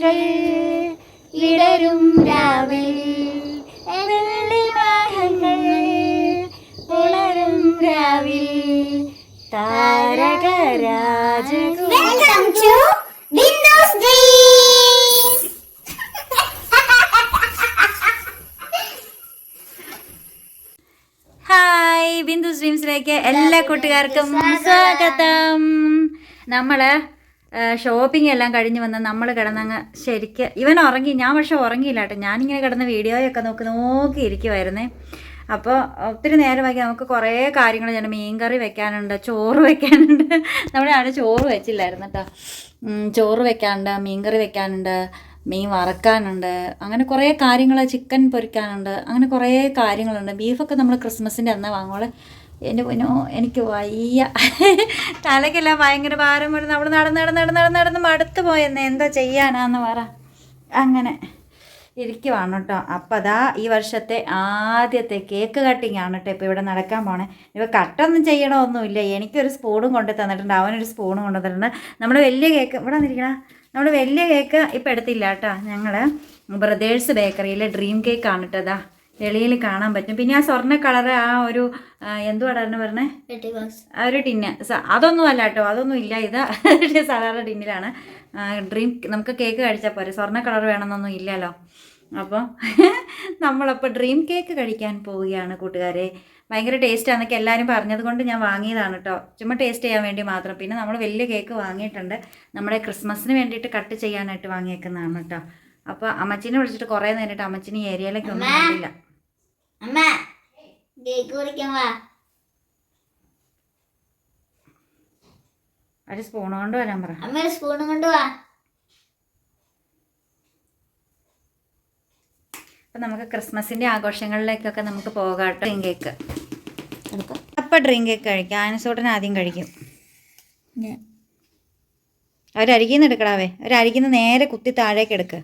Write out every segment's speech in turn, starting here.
താരകൾ വിടരും രാവിൽ വെള്ളിമേഘങ്ങൾ ഉണരും രാവിൽ താരകരാജകുമാരി. Welcome to Bindu's Dreams. Hi, Bindu's ഡ്രീംസിലേക്ക് എല്ലാ കൂട്ടുകാർക്കും സ്വാഗതം. നമ്മൾ ഷോപ്പിംഗ് എല്ലാം കഴിഞ്ഞ് വന്ന് നമ്മൾ കിടന്നങ്ങ് ശരിക്ക് ഇവൻ ഉറങ്ങി. ഞാൻ പക്ഷെ ഉറങ്ങിയില്ല കേട്ടോ. ഞാനിങ്ങനെ കിടന്ന് വീഡിയോയൊക്കെ നോക്കിയിരിക്കുമായിരുന്നേ. അപ്പോൾ ഒത്തിരി നേരമാക്കി. നമുക്ക് കുറേ കാര്യങ്ങൾ ചെയ്യണം. മീൻകറി വെക്കാനുണ്ട്, ചോറ് വെക്കാനുണ്ട്. നമ്മുടെ ആൾ ചോറ് വെച്ചില്ലായിരുന്നു കേട്ടോ. ചോറ് വെക്കാനുണ്ട്, മീൻകറി വെക്കാനുണ്ട്, മീൻ വറക്കാനുണ്ട്, അങ്ങനെ കുറേ കാര്യങ്ങൾ, ചിക്കൻ പൊരിക്കാനുണ്ട്, അങ്ങനെ കുറേ കാര്യങ്ങളുണ്ട്. ബീഫൊക്കെ നമ്മൾ ക്രിസ്മസിൻ്റെ അന്ന് വാങ്ങുമ്പോൾ എൻ്റെ പൊന്നോ എനിക്ക് വയ്യ, തലയ്ക്കെല്ലാം ഭയങ്കര ഭാരം വരും. നമ്മൾ നടന്ന് മടുത്ത് പോയെന്ന് എന്താ ചെയ്യാനാന്ന് പറ. അങ്ങനെ ഇരിക്കുവാണ് കേട്ടോ. അപ്പം അതാ ഈ വർഷത്തെ ആദ്യത്തെ കേക്ക് കട്ടിങ് ആണ് കേട്ടോ ഇപ്പോൾ ഇവിടെ നടക്കാൻ പോണേ. ഇപ്പോൾ കട്ടൊന്നും ചെയ്യണമൊന്നുമില്ല. എനിക്കൊരു സ്പൂണും കൊണ്ട് തന്നിട്ടുണ്ട്, അവനൊരു സ്പൂണും കൊണ്ട് തന്നിട്ടുണ്ട്. നമ്മൾ വലിയ കേക്ക് ഇവിടെ വന്നിരിക്കണ, നമ്മൾ വലിയ കേക്ക് ഇപ്പം എടുത്തില്ല കേട്ടോ. ഞങ്ങൾ ബ്രദേഴ്സ് ബേക്കറിയിൽ ഡ്രീം കേക്കാണ് കേട്ടോ. അതാ വെളിയിൽ കാണാൻ പറ്റും. പിന്നെ ആ സ്വർണ്ണ കളറ് ആ ഒരു എന്തുവാടാന്ന് പറഞ്ഞേ, ആ ഒരു ടിന്ന്, അതൊന്നും അല്ല കേട്ടോ, അതൊന്നും ഇല്ല. ഇത് സാധാരണ ടിന്നിലാണ്. ഡ്രീം നമുക്ക് കേക്ക് കഴിച്ചാൽ പോരെ, സ്വർണ്ണ കളർ വേണമെന്നൊന്നും ഇല്ലല്ലോ. അപ്പോൾ നമ്മളപ്പോൾ ഡ്രീം കേക്ക് കഴിക്കാൻ പോവുകയാണ് കൂട്ടുകാരെ. ഭയങ്കര ടേസ്റ്റാന്നൊക്കെ എല്ലാവരും പറഞ്ഞത് കൊണ്ട് ഞാൻ വാങ്ങിയതാണ് കേട്ടോ, ചുമ്മാ ടേസ്റ്റ് ചെയ്യാൻ വേണ്ടി മാത്രം. പിന്നെ നമ്മൾ വലിയ കേക്ക് വാങ്ങിയിട്ടുണ്ട്, നമ്മുടെ ക്രിസ്മസിന് വേണ്ടിയിട്ട് കട്ട് ചെയ്യാനായിട്ട് വാങ്ങിയേക്കുന്നതാണ് കേട്ടോ. അപ്പോൾ അമ്മച്ചീനെ വിളിച്ചിട്ട് കുറേ നേരിട്ട് അമ്മച്ചിന് ഏരിയയിലേക്ക് ഒന്നും കണ്ടില്ല. അമ്മ കേക്ക് കുറിക്കാൻ വാ. ഒരു സ്പൂൺ കൊണ്ട് വരാൻ പറ. അമ്മ ഒരു സ്പൂൺ കൊണ്ട് വാ. അപ്പം നമുക്ക് ക്രിസ്മസിൻ്റെ ആഘോഷങ്ങളിലേക്കൊക്കെ നമുക്ക് പോകാം കേട്ടോ. ഡ്രീം കേക്ക് അപ്പം ഡ്രീം കേക്ക് കഴിക്കാം. ആനസോട്ടൻ ആദ്യം കഴിക്കും. അവരരിക്കുന്ന എടുക്കടാവേ, അവരരിക്കുന്ന നേരെ കുത്തി താഴേക്ക് എടുക്ക്.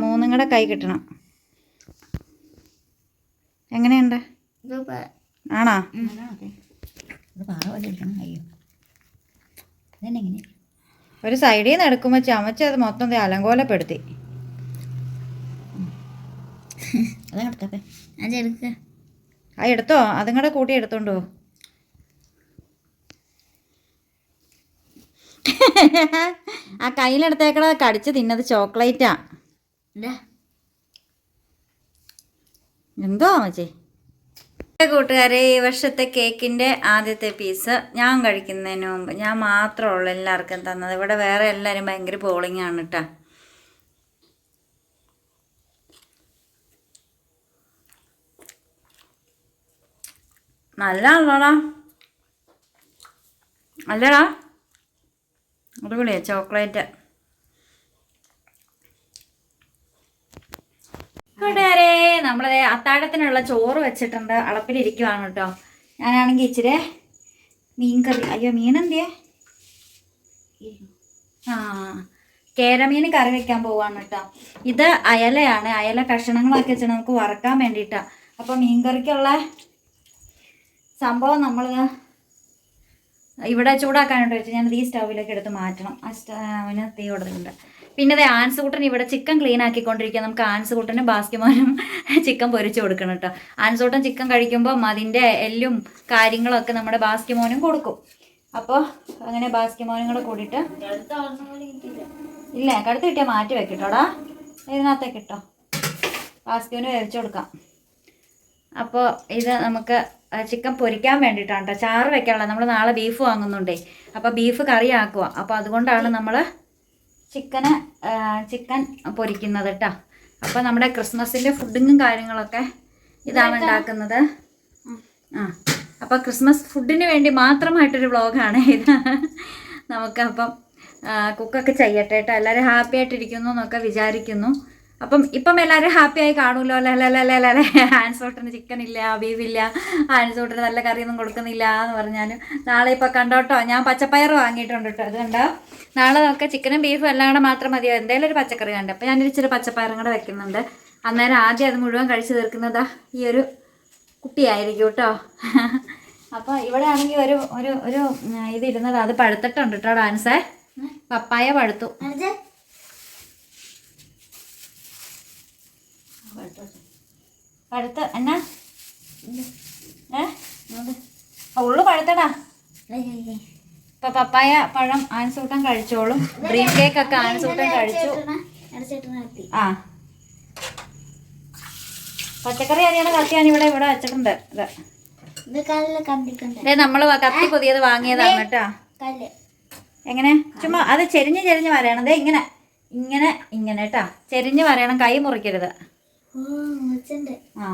മൂന്നും കൂടെ കൈ കിട്ടണം. എങ്ങനെയുണ്ട്? ആണോ? ഒരു സൈഡിൽ നിന്ന് എടുക്കുമ്പോൾ ചമച്ച് അത് മൊത്തം അലങ്കോലപ്പെടുത്തി. ആ എടുത്തോ, അതും കൂടെ കൂട്ടി എടുത്തോണ്ടോ. ആ കയ്യിലെടുത്തേക്കട കടിച്ച് തിന്നത് ചോക്ലേറ്റാ. എന്തോ അമ്മച്ചേ. കൂട്ടുകാരെ, ഈ വർഷത്തെ കേക്കിൻ്റെ ആദ്യത്തെ പീസ് ഞാൻ കഴിക്കുന്നതിന് മുമ്പ് ഞാൻ മാത്രമേ ഉള്ളൂ എല്ലാവർക്കും തന്നത്. ഇവിടെ വേറെ എല്ലാവരും ഭയങ്കര പോളിംഗ് ആണ് കേട്ടോ. നല്ലതാണല്ലോടാ, അല്ലടാ അടിപൊളിയാ ചോക്ലേറ്റ്. കൂട്ടുകാരെ, നമ്മളത് അത്താഴത്തിനുള്ള ചോറ് വെച്ചിട്ടുണ്ട്, അളപ്പിലിരിക്കുവാണ് കേട്ടോ. ഞാനാണെങ്കിൽ ഇച്ചിരി മീൻകറി, അയ്യോ മീനെന്തിയേ, കേരമീൻ കറി വെക്കാൻ പോവാണ് കേട്ടോ. ഇത് അയലയാണ്, അയല കഷണങ്ങളൊക്കെ വെച്ചാൽ നമുക്ക് വറക്കാൻ വേണ്ടിയിട്ടാണ്. അപ്പോൾ മീൻകറിക്കുള്ള സംഭവം നമ്മൾ ഇവിടെ ചൂടാക്കാനായിട്ട് വെച്ച് ഞാനത് ഈ സ്റ്റൗവിലേക്ക് എടുത്ത് മാറ്റണം. ആ സ്റ്റൗവിന് തീ കൊടുത്തിട്ടുണ്ട്. പിന്നെ അതെ ആൻസുകൂട്ടന് ഇവിടെ ചിക്കൻ ക്ലീൻ ആക്കിക്കൊണ്ടിരിക്കുക. നമുക്ക് ആൻസുകൂട്ടനും ബാസ്കിമോനും ചിക്കൻ പൊരിച്ച് കൊടുക്കണം കേട്ടോ. ആൻസുകൂട്ടൻ ചിക്കൻ കഴിക്കുമ്പം അതിൻ്റെ എല്ലും കാര്യങ്ങളൊക്കെ നമ്മുടെ ബാസ്കിമോനും കൊടുക്കും. അപ്പോൾ അങ്ങനെ ബാസ്കിമോനും കൂടെ കൂടിയിട്ട് ഇല്ല കടുത്ത് കിട്ടിയാൽ മാറ്റി വെക്കട്ടോടാ, ഇതിനകത്തേക്ക് ഇട്ടോ, ബാസ്കിമോന് വേവിച്ച് കൊടുക്കാം. അപ്പോൾ ഇത് നമുക്ക് ചിക്കൻ പൊരിക്കാൻ വേണ്ടിയിട്ടാണ് കേട്ടോ, ചാറ് വെക്കാനുള്ള. നമ്മൾ നാളെ ബീഫ് വാങ്ങുന്നുണ്ടേ, അപ്പോൾ ബീഫ് കറി ആക്കുക. അപ്പോൾ അതുകൊണ്ടാണ് നമ്മൾ ചിക്കൻ പൊരിക്കുന്നത് കേട്ടോ. അപ്പോൾ നമ്മുടെ ക്രിസ്മസിൻ്റെ ഫുഡിങ്ങും കാര്യങ്ങളൊക്കെ ഇതാണ് ഉണ്ടാക്കുന്നത്. അപ്പോൾ ക്രിസ്മസ് ഫുഡിന് വേണ്ടി മാത്രമായിട്ടൊരു വ്ളോഗാണ് ഇത്. നമുക്കപ്പം കുക്കൊക്കെ ചെയ്യട്ടെ കേട്ടോ. എല്ലാവരും ഹാപ്പി ആയിട്ടിരിക്കുന്നു എന്നൊക്കെ വിചാരിക്കുന്നു. ഇപ്പം എല്ലാവരും ഹാപ്പി ആയി കാണുമല്ലോ അല്ലേ. ആൻസോട്ടിന് ചിക്കൻ ഇല്ല, ബീഫില്ല, ആൻസോട്ടിന് നല്ല കറിയൊന്നും കൊടുക്കുന്നില്ല എന്ന് പറഞ്ഞാലും നാളെ ഇപ്പം കണ്ടോട്ടോ, ഞാൻ പച്ചപ്പയർ വാങ്ങിയിട്ടുണ്ട് കേട്ടോ. അത് കണ്ടോ, നാളെ നമുക്ക് ചിക്കനും ബീഫും എല്ലാം കൂടെ മാത്രം മതിയോ, എന്തെങ്കിലും ഒരു പച്ചക്കറി കണ്ട്. അപ്പോൾ ഞാനൊരു ഇച്ചിരി പച്ചപ്പയറും കൂടെ വെക്കുന്നുണ്ട്. അന്നേരം ആദ്യം അത് മുഴുവൻ കഴിച്ച് തീർക്കുന്നതാ ഈ ഒരു കുട്ടിയായിരിക്കും കേട്ടോ. അപ്പോൾ ഇവിടെ ആണെങ്കിൽ ഒരു ഒരു ഒരു ഇത് ഇരുന്നത്, അത് പഴുത്തിട്ടുണ്ട് കേട്ടോ. ഡാൻസേ പപ്പായ പഴുത്തു. പഴുത്ത എന്നാ ഉള്ളു പഴുത്തടാ. ഇപ്പൊ പപ്പായ പഴം ആൻസൂട്ടൻ കഴിച്ചോളും. ഡ്രീം കേക്ക് ഒക്കെ ആൻസൂട്ടൻ കഴിച്ചു. ആ പച്ചക്കറി അരിയണ കത്തി ഞാൻ ഇവിടെ വെച്ചിട്ടുണ്ട്. നമ്മള് കത്തി പുതിയത് വാങ്ങിയതാണ് കേട്ടാ. എങ്ങനെ ചുമ്മാ അത് ചെരിഞ്ഞ് ചെരിഞ്ഞ് വരയണം. ഇങ്ങനെ ഇങ്ങനെ ഇങ്ങനെ കേട്ടാ, ചെരിഞ്ഞ് വരയണം, കൈ മുറിക്കരുത്. ആ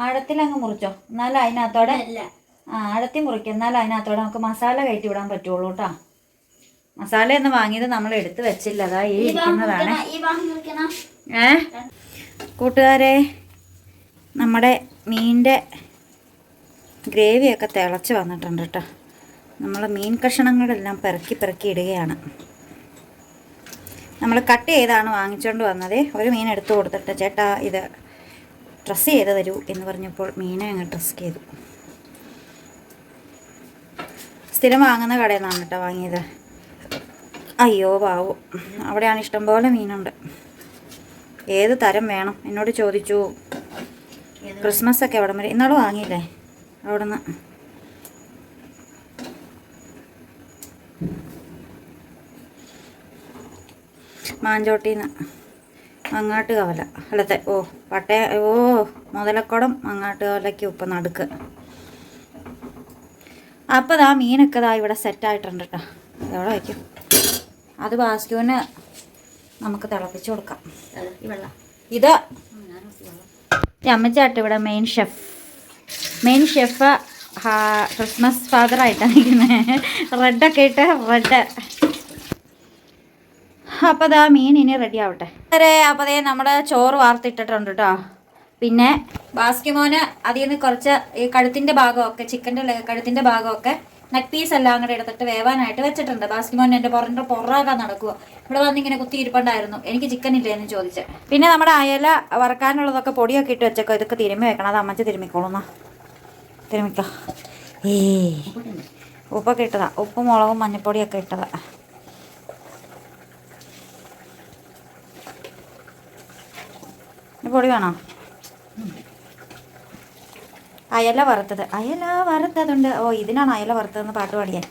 ആഴത്തിലങ്ങ് മുറിച്ചോ, എന്നാലും അതിനകത്തോടെ ആഴത്തിൽ മുറിക്കുക, എന്നാലും അതിനകത്തോടെ നമുക്ക് മസാല കയറ്റി വിടാൻ പറ്റുള്ളൂ കേട്ടോ. മസാലയൊന്നും വാങ്ങിയത് നമ്മൾ എടുത്ത് വെച്ചില്ല, അതാ ഈ ഇരിക്കുന്നതാണ്. കൂട്ടുകാരെ, നമ്മുടെ മീനിൻ്റെ ഗ്രേവിയൊക്കെ തിളച്ച് വന്നിട്ടുണ്ട് കേട്ടോ. നമ്മൾ മീൻ കഷണങ്ങളെല്ലാം പെറുക്കി ഇടുകയാണ്. നമ്മൾ കട്ട് ചെയ്താണ് വാങ്ങിച്ചുകൊണ്ട് വന്നത്. ഒരു മീൻ എടുത്തു കൊടുത്തിട്ട് ചേട്ടാ ഇത് ഡ്രസ്സ് ചെയ്ത് തരൂ എന്ന് പറഞ്ഞപ്പോൾ മീനെ അങ്ങ് ഡ്രസ്സ് ചെയ്തു. സ്ഥിരം വാങ്ങുന്ന കടയിൽ നിന്നാണ് കേട്ടോ വാങ്ങിയത്. അയ്യോ പാവോ, അവിടെയാണ് ഇഷ്ടംപോലെ മീനുണ്ട്. ഏത് തരം വേണം എന്നോട് ചോദിച്ചു. ക്രിസ്മസ് ഒക്കെ അവിടെ വരെ ഇന്നാളും വാങ്ങിയില്ലേ അവിടെ നിന്ന്. മാഞ്ചോട്ടിന്ന് മങ്ങാട്ട് കവല അല്ലത്തെ മുതലക്കുടം മങ്ങാട്ട് കവലയ്ക്ക് ഉപ്പ് നടുക്ക്. അപ്പോൾ ആ മീനൊക്കെ ഇവിടെ സെറ്റായിട്ടുണ്ട് കേട്ടോ. എവിടെ വയ്ക്കും അത് ബാസ്ക്യൂവിന് നമുക്ക് തിളപ്പിച്ച് കൊടുക്കാം. ഇത് അമ്മച്ചാട്ട് ഇവിടെ മെയിൻ ഷെഫ് ക്രിസ്മസ് ഫാദറായിട്ടാണ് ഇരിക്കുന്നത്. റെഡൊക്കെ ഇട്ട് റെഡ്. അപ്പോൾ അതാ മീൻ ഇനി റെഡി ആവട്ടെ. അപ്പോൾ അതേ നമ്മുടെ ചോറ് വാർത്തിട്ടിട്ടുണ്ട് കേട്ടോ. പിന്നെ ബാസ്ക്യമോന് അതിൽ നിന്ന് കുറച്ച് ഈ കഴുത്തിൻ്റെ ഭാഗമൊക്കെ, ചിക്കൻ്റെ കഴുത്തിൻ്റെ ഭാഗമൊക്കെ നെക്ക് പീസ് എല്ലാം കൂടെ എടുത്തിട്ട് വേവാനായിട്ട് വെച്ചിട്ടുണ്ട്. ബാസ്ക്യമോൻ എൻ്റെ പൊറാക്കാൻ നടക്കുക. ഇവിടെ വന്നിങ്ങനെ കുത്തി ഇരിപ്പുണ്ടായിരുന്നു. എനിക്ക് ചിക്കൻ ഇല്ലേന്ന് ചോദിച്ച്. പിന്നെ നമ്മുടെ അയല വറക്കാനുള്ളതൊക്കെ പൊടിയൊക്കെ ഇട്ട് വെച്ചേക്കോ. ഇതൊക്കെ തിരുമ്മി വെക്കണം. അത് അമ്മച്ച് തിരുമ്മിക്കോളുന്ന തിരുമ്മിക്കോ. ഉപ്പൊക്കെ ഇട്ടതാ, ഉപ്പും മുളകും മഞ്ഞപ്പൊടിയൊക്കെ ഇട്ടതാ. പൊടി വേണോ? അയല വറുത്തതുണ്ട്. ഇതിനാണ് അയല വറുത്തതെന്ന് പാട്ട് പാടിയാൽ.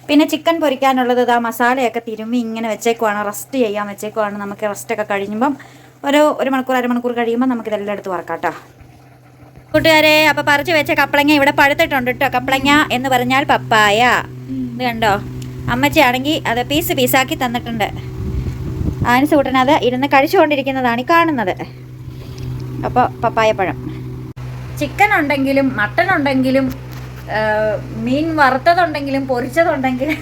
പിന്നെ ചിക്കൻ പൊരിക്കാനുള്ളത് ഇതാ മസാലയൊക്കെ തിരുമ്മി ഇങ്ങനെ വെച്ചേക്കുവാണ്. റെസ്റ്റ് ചെയ്യാൻ വെച്ചേക്കുവാണ്. നമുക്ക് റെസ്റ്റൊക്കെ കഴിയുമ്പം ഒരു മണിക്കൂർ അരമണിക്കൂർ കഴിയുമ്പോൾ നമുക്കിതെല്ലാം എടുത്ത് വറക്കാം കേട്ടോ. കൂട്ടുകാരെ, അപ്പോൾ പറിച്ച് വെച്ച കപ്പളങ്ങ ഇവിടെ പഴുത്തിട്ടുണ്ട് കേട്ടോ. കപ്പളങ്ങ എന്ന് പറഞ്ഞാൽ പപ്പായ. ഇത് കണ്ടോ, അമ്മച്ചിയാണെങ്കിൽ അത് പീസാക്കി തന്നിട്ടുണ്ട്. ആൻസൂട്ടനത് ഇരുന്ന് കഴിച്ചുകൊണ്ടിരിക്കുന്നതാണ് ഈ കാണുന്നത്. അപ്പോൾ പപ്പായപ്പഴം. ചിക്കൻ ഉണ്ടെങ്കിലും മട്ടൺ ഉണ്ടെങ്കിലും മീൻ വറുത്തതുണ്ടെങ്കിലും പൊരിച്ചതുണ്ടെങ്കിലും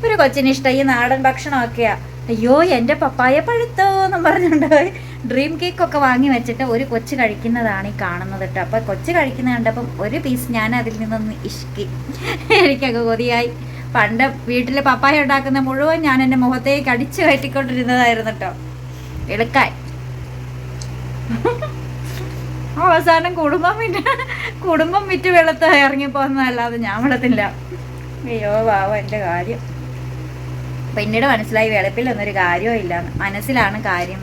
ഒരു കൊച്ചിനിഷ്ടം ഈ നാടൻ ഭക്ഷണമൊക്കെയാണ്. അയ്യോ എൻ്റെ പപ്പായ പഴുത്തോ എന്നും പറഞ്ഞുകൊണ്ട് ഡ്രീം കേക്കൊക്കെ വാങ്ങി വെച്ചിട്ട് ഒരു കൊച്ച് കഴിക്കുന്നതാണ് ഈ കാണുന്നത് കേട്ടോ. അപ്പോൾ കൊച്ച് കഴിക്കുന്ന കണ്ടപ്പം ഒരു പീസ് ഞാൻ അതിൽ നിന്നൊന്ന് ഇഷ്കി. എനിക്കൊക്കെ കൊതിയായി. പണ്ട് വീട്ടിൽ പപ്പായ ഉണ്ടാക്കുന്ന മുഴുവൻ ഞാൻ എൻ്റെ മുഖത്തേക്ക് അടിച്ചു കയറ്റിക്കൊണ്ടിരുന്നതായിരുന്നു കേട്ടോ, എളുക്കായി. അവസാനം കുടുംബം വിറ്റ് വെളുത്ത് ഇറങ്ങിപ്പോന്നല്ലാതെ ഞാൻ വെള്ളത്തില്ല. അയ്യോ വാവ എൻ്റെ കാര്യം. പിന്നീട് മനസ്സിലായി വെളുപ്പിലൊന്നൊരു കാര്യവും ഇല്ലാന്ന്. മനസ്സിലാണ് കാര്യം,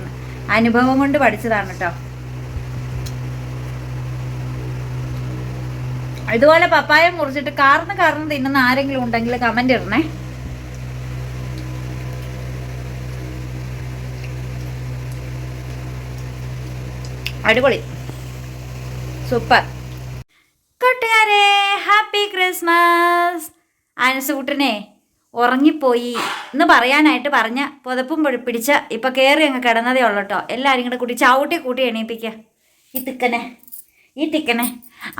അനുഭവം കൊണ്ട് പഠിച്ചതാണ് കേട്ടോ. ഇതുപോലെ പപ്പായ മുറിച്ചിട്ട് കാർന്ന് തിന്നുന്ന ആരെങ്കിലും ഉണ്ടെങ്കിൽ കമന്റ് ഇടണേ. അടിപൊളി, സൂപ്പർ. കൂട്ടുകാരെ, ഹാപ്പി ക്രിസ്മസ്. ആൻസൂട്ടനെ ഉറങ്ങിപ്പോയി എന്ന് പറയാനായിട്ട് പറഞ്ഞ പുതപ്പും പിടിച്ച് ഇപ്പം കയറി അങ്ങ് കിടന്നതേ ഉള്ളൂ കേട്ടോ. എല്ലാവരും കൂടെ കൂട്ടി ചവിട്ടി കൂട്ടി എണീപ്പിക്കുക ഈ തിക്കനെ.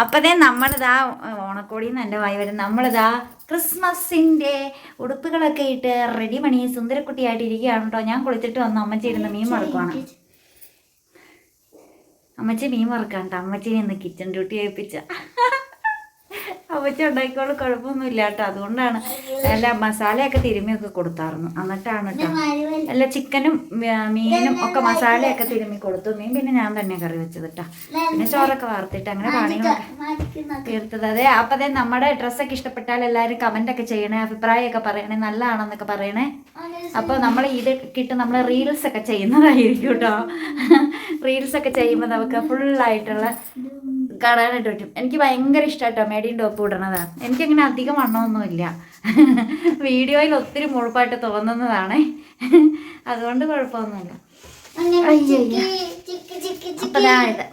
അപ്പതേ നമ്മളിതാ ഓണക്കോടിന്ന് എൻ്റെ വായി വരും. നമ്മളിതാ ക്രിസ്മസിൻ്റെ ഉടുപ്പുകളൊക്കെ ഇട്ട് റെഡി മണി സുന്ദരക്കുട്ടിയായിട്ട് ഇരിക്കുകയാണ് കേട്ടോ. ഞാൻ കുളിച്ചിട്ട് വന്നു. അമ്മച്ചി ഇരുന്ന് മീൻ വറുക്കുവാണ്. അമ്മച്ചി മീൻ വറുക്കാണ്ട് അമ്മച്ചിനെ ഇന്ന് കിച്ചൺ ഡ്യൂട്ടി ഏൽപ്പിച്ച. അപ്പച്ച ഉണ്ടാക്കിക്കോളും, കുഴപ്പമൊന്നുമില്ല കേട്ടോ. അതുകൊണ്ടാണ് അല്ല മസാലയൊക്കെ തിരുമ്മിയൊക്കെ കൊടുത്തായിരുന്നു. എന്നിട്ടാണ് കേട്ടോ അല്ല ചിക്കനും മീനും ഒക്കെ മസാലയൊക്കെ തിരുമ്മി കൊടുത്തു. മീൻ പിന്നെ ഞാൻ തന്നെ കറി വെച്ചത് കേട്ടോ. പിന്നെ ചോറൊക്കെ വാർത്തിട്ട് അങ്ങനെ പണികളൊക്കെ തീർത്തത്. അതെ അപ്പം അതെ നമ്മുടെ ഡ്രസ്സൊക്കെ ഇഷ്ടപ്പെട്ടാൽ എല്ലാവരും കമൻ്റൊക്കെ ചെയ്യണേ, അഭിപ്രായമൊക്കെ പറയണേ, നല്ലതാണെന്നൊക്കെ പറയണേ. അപ്പോൾ നമ്മൾ ഇത് കിട്ടും നമ്മൾ റീൽസൊക്കെ ചെയ്യുന്നതായിരിക്കും കേട്ടോ. റീൽസൊക്കെ ചെയ്യുമ്പോൾ നമുക്ക് ഫുള്ളായിട്ടുള്ള കാണാനായിട്ട് പറ്റും. എനിക്ക് ഭയങ്കര ഇഷ്ടമായിട്ടോ മേടിയും ടോപ്പ് ഇടണതാണ്. എനിക്കങ്ങനെ അധികം വണ്ണമൊന്നുമില്ല, വീഡിയോയിൽ ഒത്തിരി മുഴുപ്പായിട്ട് തോന്നുന്നതാണ്, അതുകൊണ്ട് കുഴപ്പമൊന്നുമില്ല. അപ്പം ഇതായത്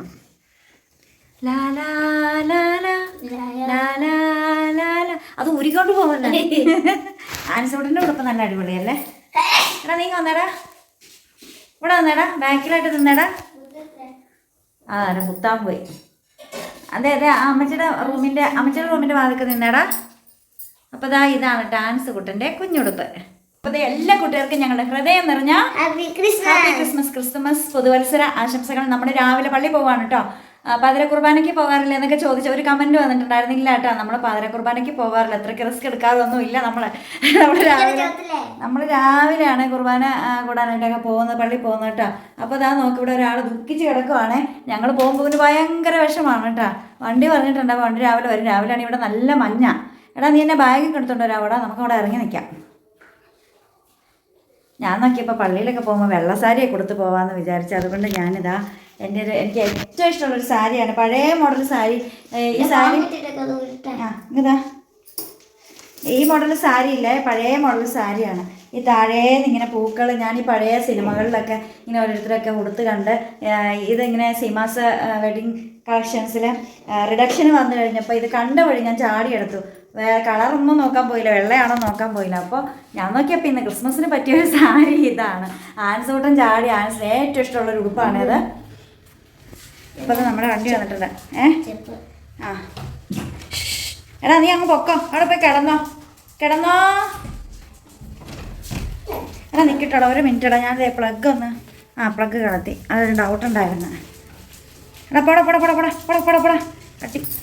അത് ഊരിക്കൊണ്ട് പോകണ്ട. ആൻസോട്ടിൻ്റെ ഉടുപ്പ് നല്ല അടിപൊളിയല്ലേ. എടാ നീ വന്നേടാ, ഇവിടെ വന്നേടാ, ബാക്കിലായിട്ട് നിന്നേടാ. അതെ കുത്താൻ പോയി. അതെ അതെ അമ്മച്ചിയുടെ റൂമിൻ്റെ വാതിൽക്ക് നിന്നേടാ. അപ്പോൾ ഇതാണ് ഡാൻസ് കുട്ടൻ്റെ കുഞ്ഞുടുപ്പ്. അപ്പോൾ എല്ലാ കുട്ടികൾക്കും ഞങ്ങളുടെ ഹൃദയം നിറഞ്ഞ ഹാപ്പി ക്രിസ്മസ് പുതുവത്സര ആശംസകൾ. നമ്മൾ രാവിലെ പള്ളി പോവാണ് കേട്ടോ. പാതിര കുർബാനയ്ക്ക് പോകാറില്ല എന്നൊക്കെ ചോദിച്ച ഒരു കമൻറ്റ് വന്നിട്ടുണ്ടായിരുന്നില്ല കേട്ടോ. നമ്മൾ പാതിര കുർബാനയ്ക്ക് പോകാറില്ല, അത്രയ്ക്ക് റിസ്ക് എടുക്കാറൊന്നും ഇല്ല. നമ്മൾ രാവിലെയാണ് കുർബാന കൂടാനായിട്ടൊക്കെ പോകുന്നത്, പള്ളി പോകുന്നത് കേട്ടോ. അപ്പോൾ നോക്കി ഇവിടെ ഒരാൾ ദുഃഖിച്ച് കിടക്കുവാണേ. ഞങ്ങൾ പോകുമ്പോൾ ഭയങ്കര വിഷമാണ് കേട്ടോ. വണ്ടി പറഞ്ഞിട്ടുണ്ട്, അപ്പോൾ വണ്ടി രാവിലെ വരും. രാവിലെയാണ് ഇവിടെ നല്ല മഞ്ഞ. എടാ നീ എന്നെ ബാഗൊക്കെ എടുത്തോണ്ട് വരാം, അവിടെ നമുക്കവിടെ ഇറങ്ങി നിൽക്കാം. ഞാൻ നോക്കിയപ്പോൾ പള്ളിയിലൊക്കെ പോകുമ്പോൾ വെള്ള സാരിയൊക്കെ കൊടുത്ത് പോകാമെന്ന് വിചാരിച്ചു. അതുകൊണ്ട് ഞാനിതാ എനിക്ക് ഏറ്റവും ഇഷ്ടമുള്ളൊരു സാരിയാണ്, പഴയ മോഡൽ സാരി. ഈ സാരി ഇതാ ഈ മോഡൽ സാരി ഇല്ലേ, പഴയ മോഡൽ സാരിയാണ്. ഈ താഴേന്ന് ഇങ്ങനെ പൂക്കൾ ഞാൻ ഈ പഴയ സിനിമകളിലൊക്കെ ഇങ്ങനെ ഓരോരുത്തരൊക്കെ ഉടുത്ത് കണ്ട് ഇതിങ്ങനെ സീമാസ് വെഡിങ് കളക്ഷൻസിൽ റിഡക്ഷന് വന്നു കഴിഞ്ഞപ്പോൾ ഇത് കണ്ട വഴി ഞാൻ ചാടിയെടുത്തു. വേറെ കളറൊന്നും നോക്കാൻ പോയില്ല, വെള്ളയാണോ നോക്കാൻ പോയില്ല. അപ്പോൾ ഞാൻ നോക്കിയപ്പോൾ ഇന്ന് ക്രിസ്മസിന് പറ്റിയൊരു സാരി ഇതാണ്. ആൻസൂട്ടൻ ചാടി ആൻസിന് ഏറ്റവും ഇഷ്ടമുള്ളൊരു ഉടുപ്പാണിത്. ഇപ്പോൾ നമ്മുടെ വണ്ടി വന്നിട്ടുണ്ട്. ആ എടാ നീ അങ്ങ് പൊക്കോ, അവിടെ പോയി കിടന്നോ. എടാ നിൽക്കട്ടോ ഒരു മിനിറ്റ് ഇടാ, ഞാൻ പ്ലഗ് കളത്തി, അതൊരു ഡൗട്ട് ഉണ്ടായിരുന്നു. എടാ പോടാ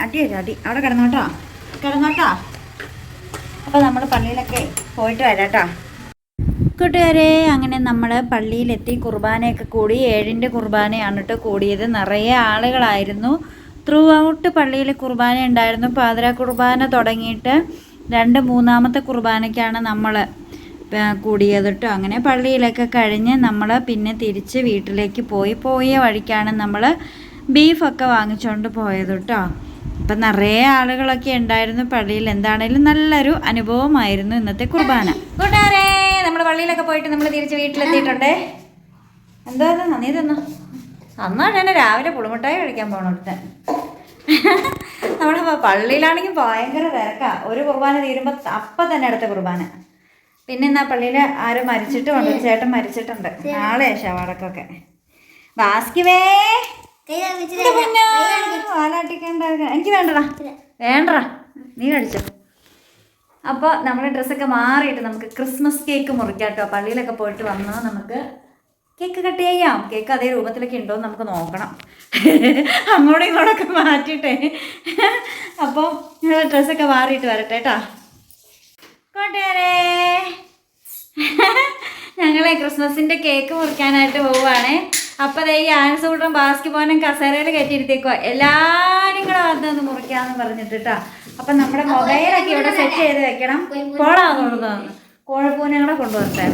അടി അവിടെ കിടന്നോട്ടോ. അപ്പോൾ നമ്മൾ പള്ളിയിലൊക്കെ പോയിട്ട് വരാം കേട്ടോ കൂട്ടുകാരെ. അങ്ങനെ നമ്മൾ പള്ളിയിലെത്തി, കുർബാനയൊക്കെ കൂടി. 7ൻ്റെ കുർബാനയാണ് കേട്ടോ കൂടിയത്. നിറയെ ആളുകളായിരുന്നു. ത്രൂ ഔട്ട് പള്ളിയിൽ കുർബാന ഉണ്ടായിരുന്നു. പാതിര കുർബാന തുടങ്ങിയിട്ട് 2-3ാമത്തെ കുർബാനയ്ക്കാണ് നമ്മൾ കൂടിയത് കേട്ടോ. അങ്ങനെ പള്ളിയിലൊക്കെ കഴിഞ്ഞ് നമ്മൾ പിന്നെ തിരിച്ച് വീട്ടിലേക്ക് പോയ വഴിക്കാണ് നമ്മൾ ബീഫൊക്കെ വാങ്ങിച്ചുകൊണ്ട് പോയത് കേട്ടോ. അപ്പം നിറയെ ആളുകളൊക്കെ ഉണ്ടായിരുന്നു പള്ളിയിൽ. എന്താണേലും നല്ലൊരു അനുഭവമായിരുന്നു ഇന്നത്തെ കുർബാന. കൂട്ടുകാരെ നമ്മൾ പള്ളിയിലൊക്കെ പോയിട്ട് നമ്മൾ തിരിച്ച് വീട്ടിലെത്തിയിട്ടുണ്ടേ. എന്താ നന്ദി അന്നാണ് ഞാൻ രാവിലെ പുളിമുട്ടായി കഴിക്കാൻ പോകണോട്ട്. നമ്മുടെ പള്ളിയിലാണെങ്കിൽ ഭയങ്കര തിരക്കാണ്. ഒരു കുർബാന തീരുമ്പോൾ അപ്പം തന്നെ അടുത്ത കുർബാന. പിന്നെ എന്നാ പള്ളിയിൽ ആരും മരിച്ചിട്ടുമുണ്ട്, ഒരു ചേട്ടൻ മരിച്ചിട്ടുണ്ട്. നാളെ ശവാടക്കൊക്കെ ബാസ്കിവേ വാലാട്ടിക്കുണ്ടായിരുന്നു. എനിക്ക് വേണ്ടടാ നീ കഴിച്ചോ. അപ്പോൾ നമ്മുടെ ഡ്രസ്സൊക്കെ മാറിയിട്ട് നമുക്ക് ക്രിസ്മസ് കേക്ക് മുറിക്കാം കേട്ടോ. പള്ളിയിലൊക്കെ പോയിട്ട് വന്നാൽ നമുക്ക് കേക്ക് കട്ട് ചെയ്യാം. കേക്ക് അതേ രൂപത്തിലൊക്കെ ഉണ്ടോ എന്ന് നമുക്ക് നോക്കണം, അങ്ങോട്ടും ഇങ്ങോട്ടൊക്കെ മാറ്റിയിട്ടേ. അപ്പോൾ ഡ്രസ്സൊക്കെ മാറിയിട്ട് വരട്ടെ കേട്ടോ കൂട്ടുകാരെ. ഞങ്ങളെ ക്രിസ്മസിൻ്റെ കേക്ക് മുറിക്കാനായിട്ട് പോവുകയാണേ. അപ്പോൾ ഈ ആൻസൂട്ടറും ബാസ്കി പോനും കസേരയിൽ കയറ്റിയിരുത്തേക്കോ, എല്ലാവരും കൂടെ വന്നൊന്ന് മുറിക്കാമെന്ന് പറഞ്ഞിട്ട് കേട്ടോ. അപ്പം നമ്മുടെ മൊബൈലൊക്കെ ഇവിടെ സെറ്റ് ചെയ്ത് വെക്കണം. കോളാന്നുള്ളതാണ്, കോഴപ്പൂനെ കൂടെ കൊണ്ടുവരട്ടെ.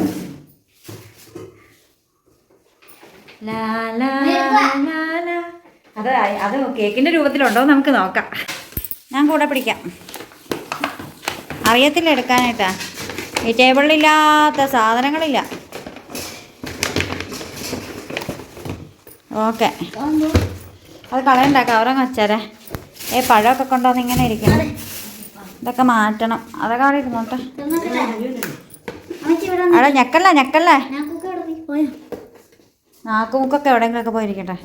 അത് കേക്കിൻ്റെ രൂപത്തിലുണ്ടോ നമുക്ക് നോക്കാം. ഞാൻ കൂടെ പിടിക്കാം. അറിയത്തില്ല എടുക്കാനായിട്ടാ, ഈ ടേബിളിലില്ലാത്ത സാധനങ്ങളില്ല. ഓക്കെ അത് കളയണ്ട, കവറങ്ങ് വെച്ചാരേ. പഴമൊക്കെ കൊണ്ടുവന്ന് ഇങ്ങനെ ഇരിക്കണം, ഇതൊക്കെ മാറ്റണം. അതൊക്കെ അവിടെ ഇരുന്നോട്ടെ. അവിടെ ഞെക്കല്ലേ നാക്കുമുക്കൊക്കെ എവിടെയെങ്കിലൊക്കെ പോയിരിക്കട്ടെ.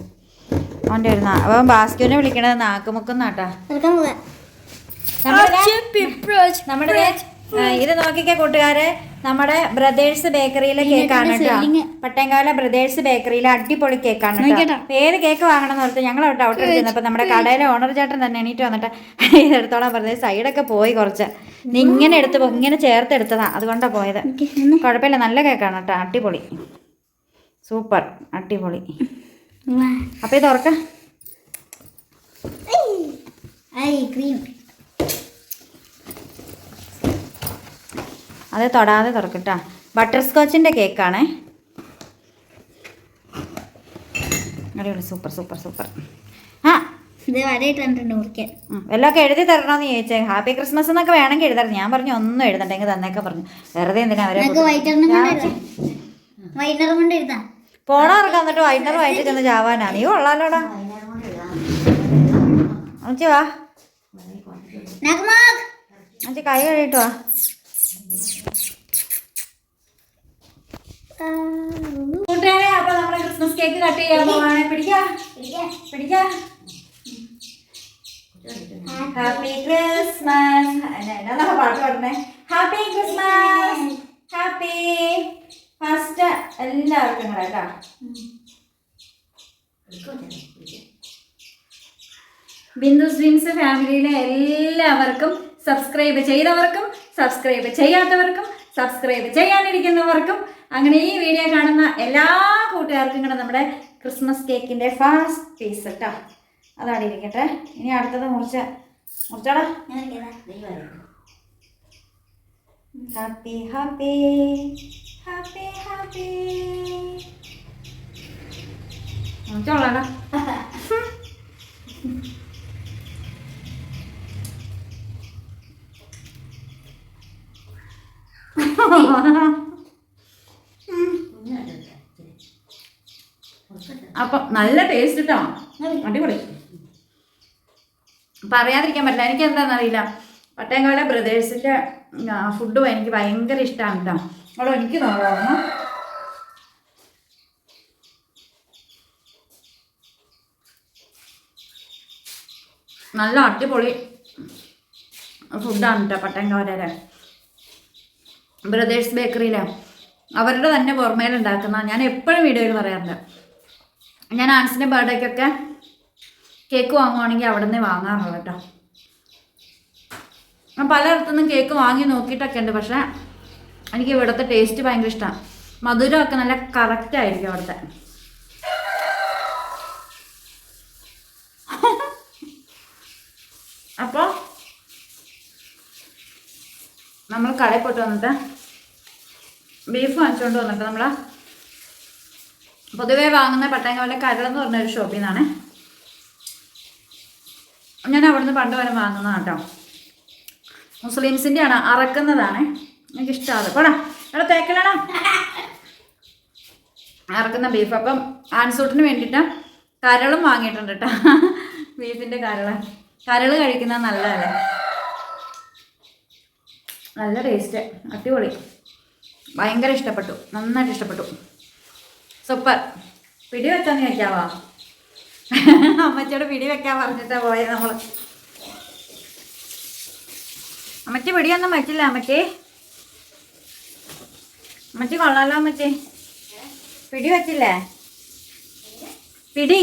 അവൻ്റെ ഒരു അവൻ ബാസ്ക്യൂനെ വിളിക്കണത് നാക്കുമുക്കെന്നാട്ടാ. നമ്മുടെ ഇത് നോക്കിക്കേ കൂട്ടുകാരെ, നമ്മുടെ ബ്രദേഴ്സ് ബേക്കറിയിലെ കേക്കാണ് കേട്ടോ. പട്ടേങ്കാല ബ്രദേഴ്സ് ബേക്കറിയിലെ അടിപൊളി കേക്കാണ് കേട്ടോ. ഏത് കേക്ക് വാങ്ങണം എന്ന് പറഞ്ഞാൽ ഞങ്ങൾ ഡൗട്ട് എടുത്തിരുന്നപ്പോൾ നമ്മുടെ കടയിലെ ഓണർ ചേട്ടൻ തന്നെ എണീറ്റ് വന്നിട്ട് ഇതെടുത്തോളാം പറഞ്ഞത്. സൈഡൊക്കെ പോയി കുറച്ച്. നീ ഇങ്ങനെ ഇങ്ങനെ ചേർത്തെടുത്തതാ, അതുകൊണ്ടാണ് പോയത്. കുഴപ്പമില്ല, നല്ല കേക്കാണ് കേട്ടോ, അടിപൊളി, സൂപ്പർ, അടിപൊളി. അപ്പം ഇത് തുറക്ക. അത് തൊടാതെ തുറക്കട്ടാ. ബട്ടർ സ്കോച്ചിൻ്റെ കേക്കാണേ, അടിപൊളി, സൂപ്പർ സൂപ്പർ സൂപ്പർ. ആ വല്ലതൊക്കെ എഴുതി തരണമെന്ന് ചോദിച്ചേ. ഹാപ്പി ക്രിസ്മസ് എന്നൊക്കെ വേണമെങ്കിൽ എഴുതണം. ഞാൻ പറഞ്ഞു ഒന്നും എഴുതണ്ടെങ്കിൽ തന്നേക്കെ പറഞ്ഞു. വെറുതെ എന്തിനാ അവരെ പോണാറൊക്കെ വന്നിട്ട് വൈകുന്നേരം വായിച്ചു ചെന്ന് ചാവാനാ. നീ കൊള്ളാലോടാ. അമ്മച്ചി വാ, അമ്മച്ചി കൈ കഴിയിട്ട് വാ. കൂട്ടുകാരെ, അപ്പൊ നമ്മള് ക്രിസ്മസ് കേക്ക് കട്ട് ചെയ്യാൻ പോവാണ്. പിടിക്കാ. Happy Christmas. എന്നാ പാട്ട് പാടുന്നേ? ഹാപ്പി ക്രിസ്മസ്, ഹാപ്പി ഫസ്റ്റ് എല്ലാവർക്കും കൂടെ കേട്ടോ. ബിന്ദുസ് ഡ്രീംസ് ഫാമിലിയിലെ എല്ലാവർക്കും, സബ്സ്ക്രൈബ് ചെയ്തവർക്കും സബ്സ്ക്രൈബ് ചെയ്യാത്തവർക്കും സബ്സ്ക്രൈബ് ചെയ്യാനിരിക്കുന്നവർക്കും, അങ്ങനെ ഈ വീഡിയോ കാണുന്ന എല്ലാ കൂട്ടുകാർക്കും കൂടെ നമ്മുടെ ക്രിസ്മസ് കേക്കിൻ്റെ ഫസ്റ്റ് പീസ് കേട്ടോ. അതാണ് ഇരിക്കട്ടെ. ഇനി അടുത്തത് മുറിച്ചോടാ. ഹാപ്പി ഹാപ്പി ഹാപ്പി ഹാപ്പി മുറിച്ചോളാടാ. അപ്പം നല്ല ടേസ്റ്റ് കേട്ടോ, അടിപൊളി. പറയാതിരിക്കാൻ പറ്റില്ല. എനിക്ക് എന്താണെന്നറിയില്ല, പട്ടേങ്കാല ബ്രദേഴ്സിൻ്റെ ഫുഡും എനിക്ക് ഭയങ്കര ഇഷ്ടമാണ് കേട്ടോ. അവിടെ എനിക്ക് നോക്കാവുന്നു. നല്ല അടിപൊളി ഫുഡാണ് കേട്ടോ പട്ടേങ്കാവലെ ബ്രദേഴ്സ് ബേക്കറിയിലെ. അവരുടെ തന്നെ പുറമേൽ ഉണ്ടാക്കുന്ന, ഞാൻ എപ്പോഴും വീഡിയോയിൽ പറയാറുണ്ട്, ഞാൻ ആൻസിൻ്റെ ബർത്ത്ഡേക്കൊക്കെ കേക്ക് വാങ്ങുവാണെങ്കിൽ അവിടെ നിന്ന് വാങ്ങാറുള്ളൂ കേട്ടോ. ഞാൻ പലയിടത്തുനിന്നും കേക്ക് വാങ്ങി നോക്കിയിട്ടൊക്കെ ഉണ്ട്, പക്ഷേ എനിക്ക് ഇവിടുത്തെ ടേസ്റ്റ് ഭയങ്കര ഇഷ്ടമാണ്. മധുരമൊക്കെ നല്ല കറക്റ്റായിരിക്കും അവിടുത്തെ. അപ്പോൾ നമ്മൾ കടയിൽ പോയിട്ട് വന്നിട്ട് ബീഫ് വാങ്ങിച്ചുകൊണ്ട് വന്നിട്ട് നമ്മൾ പൊതുവേ വാങ്ങുന്ന പട്ടേങ്കാവിലെ കരളെന്ന് പറഞ്ഞൊരു ഷോപ്പിൽ നിന്നാണ് ഞാൻ അവിടുന്ന് പണ്ട് വരെ വാങ്ങുന്നതാണ് കേട്ടോ. മുസ്ലിംസിൻ്റെ ആണ്, അറക്കുന്നതാണ്. എനിക്കിഷ്ടമാണ്. പോടാ അവിടെ തേക്കലാണോ അറക്കുന്ന ബീഫ്. അപ്പം ആൻസൂട്ടിന് വേണ്ടിയിട്ട് കരളും വാങ്ങിയിട്ടുണ്ട് കേട്ടോ. ബീഫിൻ്റെ കരൾ കഴിക്കുന്നത് നല്ലതല്ലേ, നല്ല ടേസ്റ്റ്, അടിപൊളി, ഭയങ്കര ഇഷ്ടപ്പെട്ടു, നന്നായിട്ട് ഇഷ്ടപ്പെട്ടു, സൂപ്പർ. പിടി വെച്ചാന്ന് ചോദിക്കാവോ? അമ്മച്ചിയോട് പിടി വെക്കാൻ പറഞ്ഞിട്ടാ പോയത് നമ്മൾ. അമ്മച്ചി പിടിയൊന്നും വെച്ചില്ല. അമ്മച്ചി കൊള്ളാലോ. അമ്മച്ചി പിടി വെച്ചില്ലേ? പിടി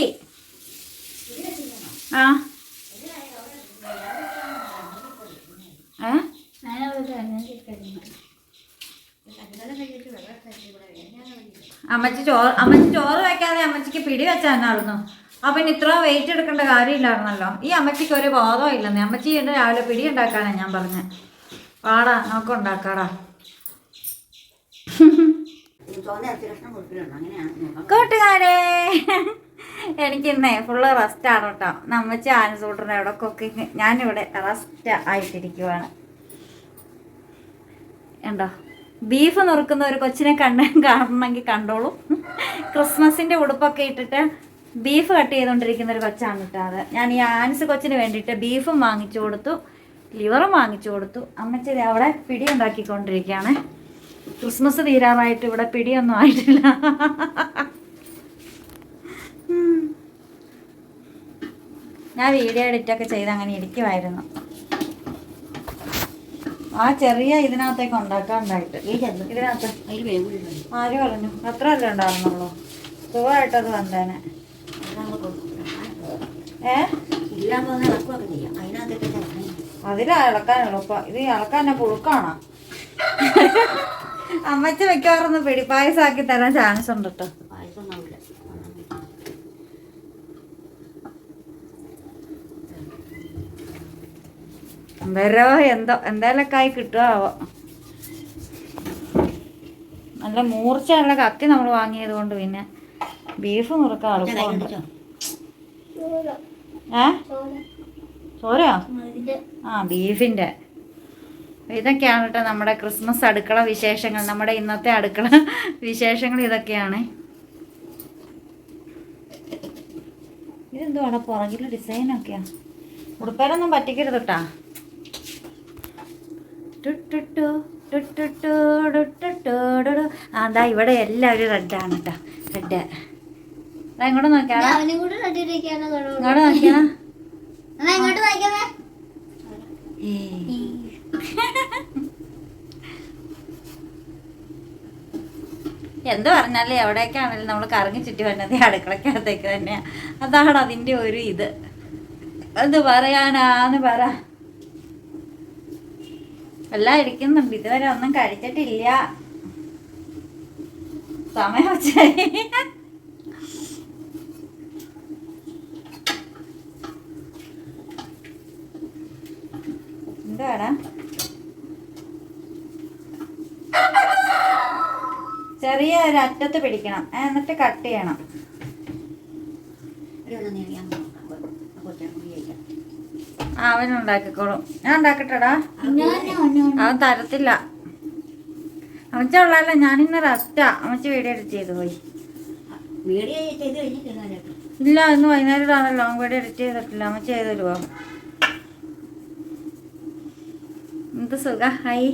ആ അമ്മച്ചി ചോറ് വെക്കാതെ അമ്മച്ചിക്ക് പിടി വെച്ചായിരുന്നു. അപ്പം ഇത്ര വെയിറ്റ് എടുക്കേണ്ട കാര്യമില്ലായിരുന്നല്ലോ. ഈ അമ്മച്ചിക്ക് ഒരു ബോധവും ഇല്ലെന്നേ. അമ്മച്ചി എൻ്റെ രാവിലെ പിടി ഉണ്ടാക്കാനാ ഞാൻ പറഞ്ഞത്. പാടാ, നമുക്ക് ഉണ്ടാക്കാടാ. കൂട്ടുകാരെ, എനിക്കിന്നേ ഫുള്ള് റെസ്റ്റാണ് കേട്ടോ. അമ്മച്ചി ആൻസൂട്ടറിന് ഇവിടെ കുക്കിങ്, ഞാനിവിടെ റെസ്റ്റ് ആയിട്ടിരിക്കുവാണ്. ഉണ്ടോ ബീഫ് നുറുക്കുന്ന ഒരു കൊച്ചിനെ കാണണമെങ്കിൽ കണ്ടോളൂ. ക്രിസ്മസിൻ്റെ ഉടുപ്പൊക്കെ ഇട്ടിട്ട് ബീഫ് കട്ട് ചെയ്തുകൊണ്ടിരിക്കുന്ന ഒരു കൊച്ചാണ് കേട്ടോ. അത് ഞാൻ ഈ ആൻസ് കൊച്ചിന് വേണ്ടിയിട്ട് ബീഫും വാങ്ങിച്ചു കൊടുത്തു, ലിവറും വാങ്ങിച്ചു കൊടുത്തു. അമ്മച്ചി അവിടെ പിടി ഉണ്ടാക്കിക്കൊണ്ടിരിക്കുകയാണ്. ക്രിസ്മസ് തീരാറായിട്ട് ഇവിടെ പിടിയൊന്നും ആയിട്ടില്ല. ഞാൻ വീഡിയോ എഡിറ്റൊക്കെ ചെയ്ത് അങ്ങനെ ഇരിക്കുമായിരുന്നു. ആ ചെറിയ ഇതിനകത്തേക്ക് ഉണ്ടാക്കാണ്ടായിട്ട് ഇതിനകത്ത് ആര് പറഞ്ഞു അത്ര അല്ലേ ഉണ്ടാകുന്നുള്ളൂ സുഖമായിട്ടത് വന്നേനെ അതിലാ ഇളക്കാൻ എളുപ്പം ഇത് ഇളക്കാൻ എന്നെ പുഴുക്കാണോ അമ്മച്ചി വെക്കാറൊന്ന് പിടിപ്പായസാക്കി തരാൻ ചാൻസ് ഉണ്ട് കേട്ടോ എന്തോ എന്തായാലൊക്കെ ആയി കിട്ടുമോ നല്ല മൂർച്ചയുള്ള കത്തി നമ്മൾ വാങ്ങിയത് കൊണ്ട് പിന്നെ ബീഫ് മുറുക്കാൻ എളുപ്പമുണ്ട് ചോരയോ ആ ബീഫിൻ്റെ ഇതൊക്കെയാണ് കേട്ടോ നമ്മുടെ ക്രിസ്മസ് അടുക്കള വിശേഷങ്ങൾ നമ്മുടെ ഇന്നത്തെ അടുക്കള വിശേഷങ്ങൾ ഇതൊക്കെയാണ് ഇതെന്തുവാണ് പുറകിലെ ഡിസൈനൊക്കെയാ ഉടുപ്പേലൊന്നും പറ്റിക്കരുത് കേട്ടാ അതാ ഇവിടെ എല്ലാവരും റെഡാണ് കേട്ടോ റെഡ് ഇങ്ങോട്ട് നോക്കിയാ ഇങ്ങോട്ട് നോക്കിയാ എന്ത് പറഞ്ഞാലും എവിടേക്കാണെങ്കിലും നമ്മൾ കറങ്ങി ചുറ്റി വന്നത് അടുക്കളക്കകത്തേക്ക് തന്നെയാണ് അതാണ് അതിൻ്റെ ഒരു ഇത് എന്ത് പറയാനാന്ന് പറ എല്ലാം ഇരിക്കുന്നുണ്ട് ഇതുവരെ ഒന്നും കഴിച്ചിട്ടില്ല സമയം വെച്ചായി എന്തുവാടാ ചെറിയ ഒരു അറ്റത്ത് പിടിക്കണം എന്നിട്ട് കട്ട് ചെയ്യണം അവനുണ്ടാക്കിക്കോളും ഞാൻ ഉണ്ടാക്കട്ടെടാ അവൻ തരത്തില്ല അമ്മച്ച ഉള്ളതല്ല ഞാനിന്ന് റെസ്റ്റാ അമ്മച്ചി വീഡിയോ എഡിറ്റ് ചെയ്തു പോയി ഇല്ല ഇന്ന് വൈകുന്നേരമാണല്ലോ അവൻ വീഡിയോ എഡിറ്റ് ചെയ്തിട്ടില്ല അമ്മച്ചി ചെയ്ത് തരുമോ എന്ത് സുഖ ഹായ്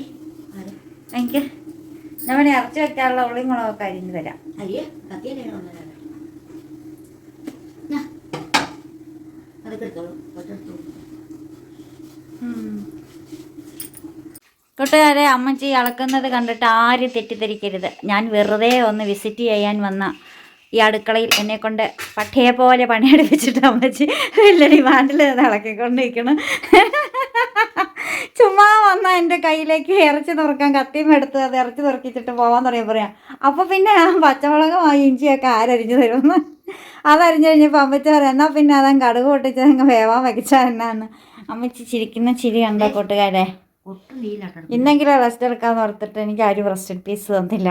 എനിക്ക് ഞാൻ വേണേ ഇറച്ചി വെക്കാനുള്ള ഉള്ളിയും മുളകൊക്കെ അരിഞ്ഞ് തരാം കൂട്ടുകാരെ അമ്മച്ചി അളക്കുന്നത് കണ്ടിട്ട് ആരും തെറ്റിദ്ധരിക്കരുത് ഞാൻ വെറുതെ ഒന്ന് വിസിറ്റ് ചെയ്യാൻ വന്ന ഈ അടുക്കളയിൽ എന്നെ കൊണ്ട് പട്ടിയെ പോലെ പണിയെടുപ്പിച്ചിട്ട് അമ്മച്ചി വലിയ ഡിമാൻഡിൽ ഇളക്കിക്കൊണ്ടിരിക്കണം ചുമ്മാ വന്നാൽ എൻ്റെ കയ്യിലേക്ക് ഇറച്ചി തുറക്കാൻ കത്തിയും എടുത്ത് അത് ഇറച്ചി തുറക്കിച്ചിട്ട് പോകാൻ പറയാം അപ്പോൾ പിന്നെ ആ പച്ചമുളകും ആ ഇഞ്ചിയൊക്കെ ആരരിഞ്ഞു തരുമെന്ന് അതരിഞ്ഞു കഴിഞ്ഞപ്പോൾ അമ്മച്ചി പറയാം എന്നാൽ പിന്നെ അതങ്ങ് കടുക് പൊട്ടിച്ച് അങ്ങ് വേവാൻ വയ്ച്ചാൽ എന്നാന്ന് അമ്മച്ചി ചിരിക്കുന്ന ചിരി കണ്ടോ കൂട്ടുകാരെ ഇന്നെങ്കിലും റെസ്റ്റ് എടുക്കാന്ന് ഓർത്തിട്ട് എനിക്ക് ആരും റെസ്റ്റ് പീസ് തന്നില്ല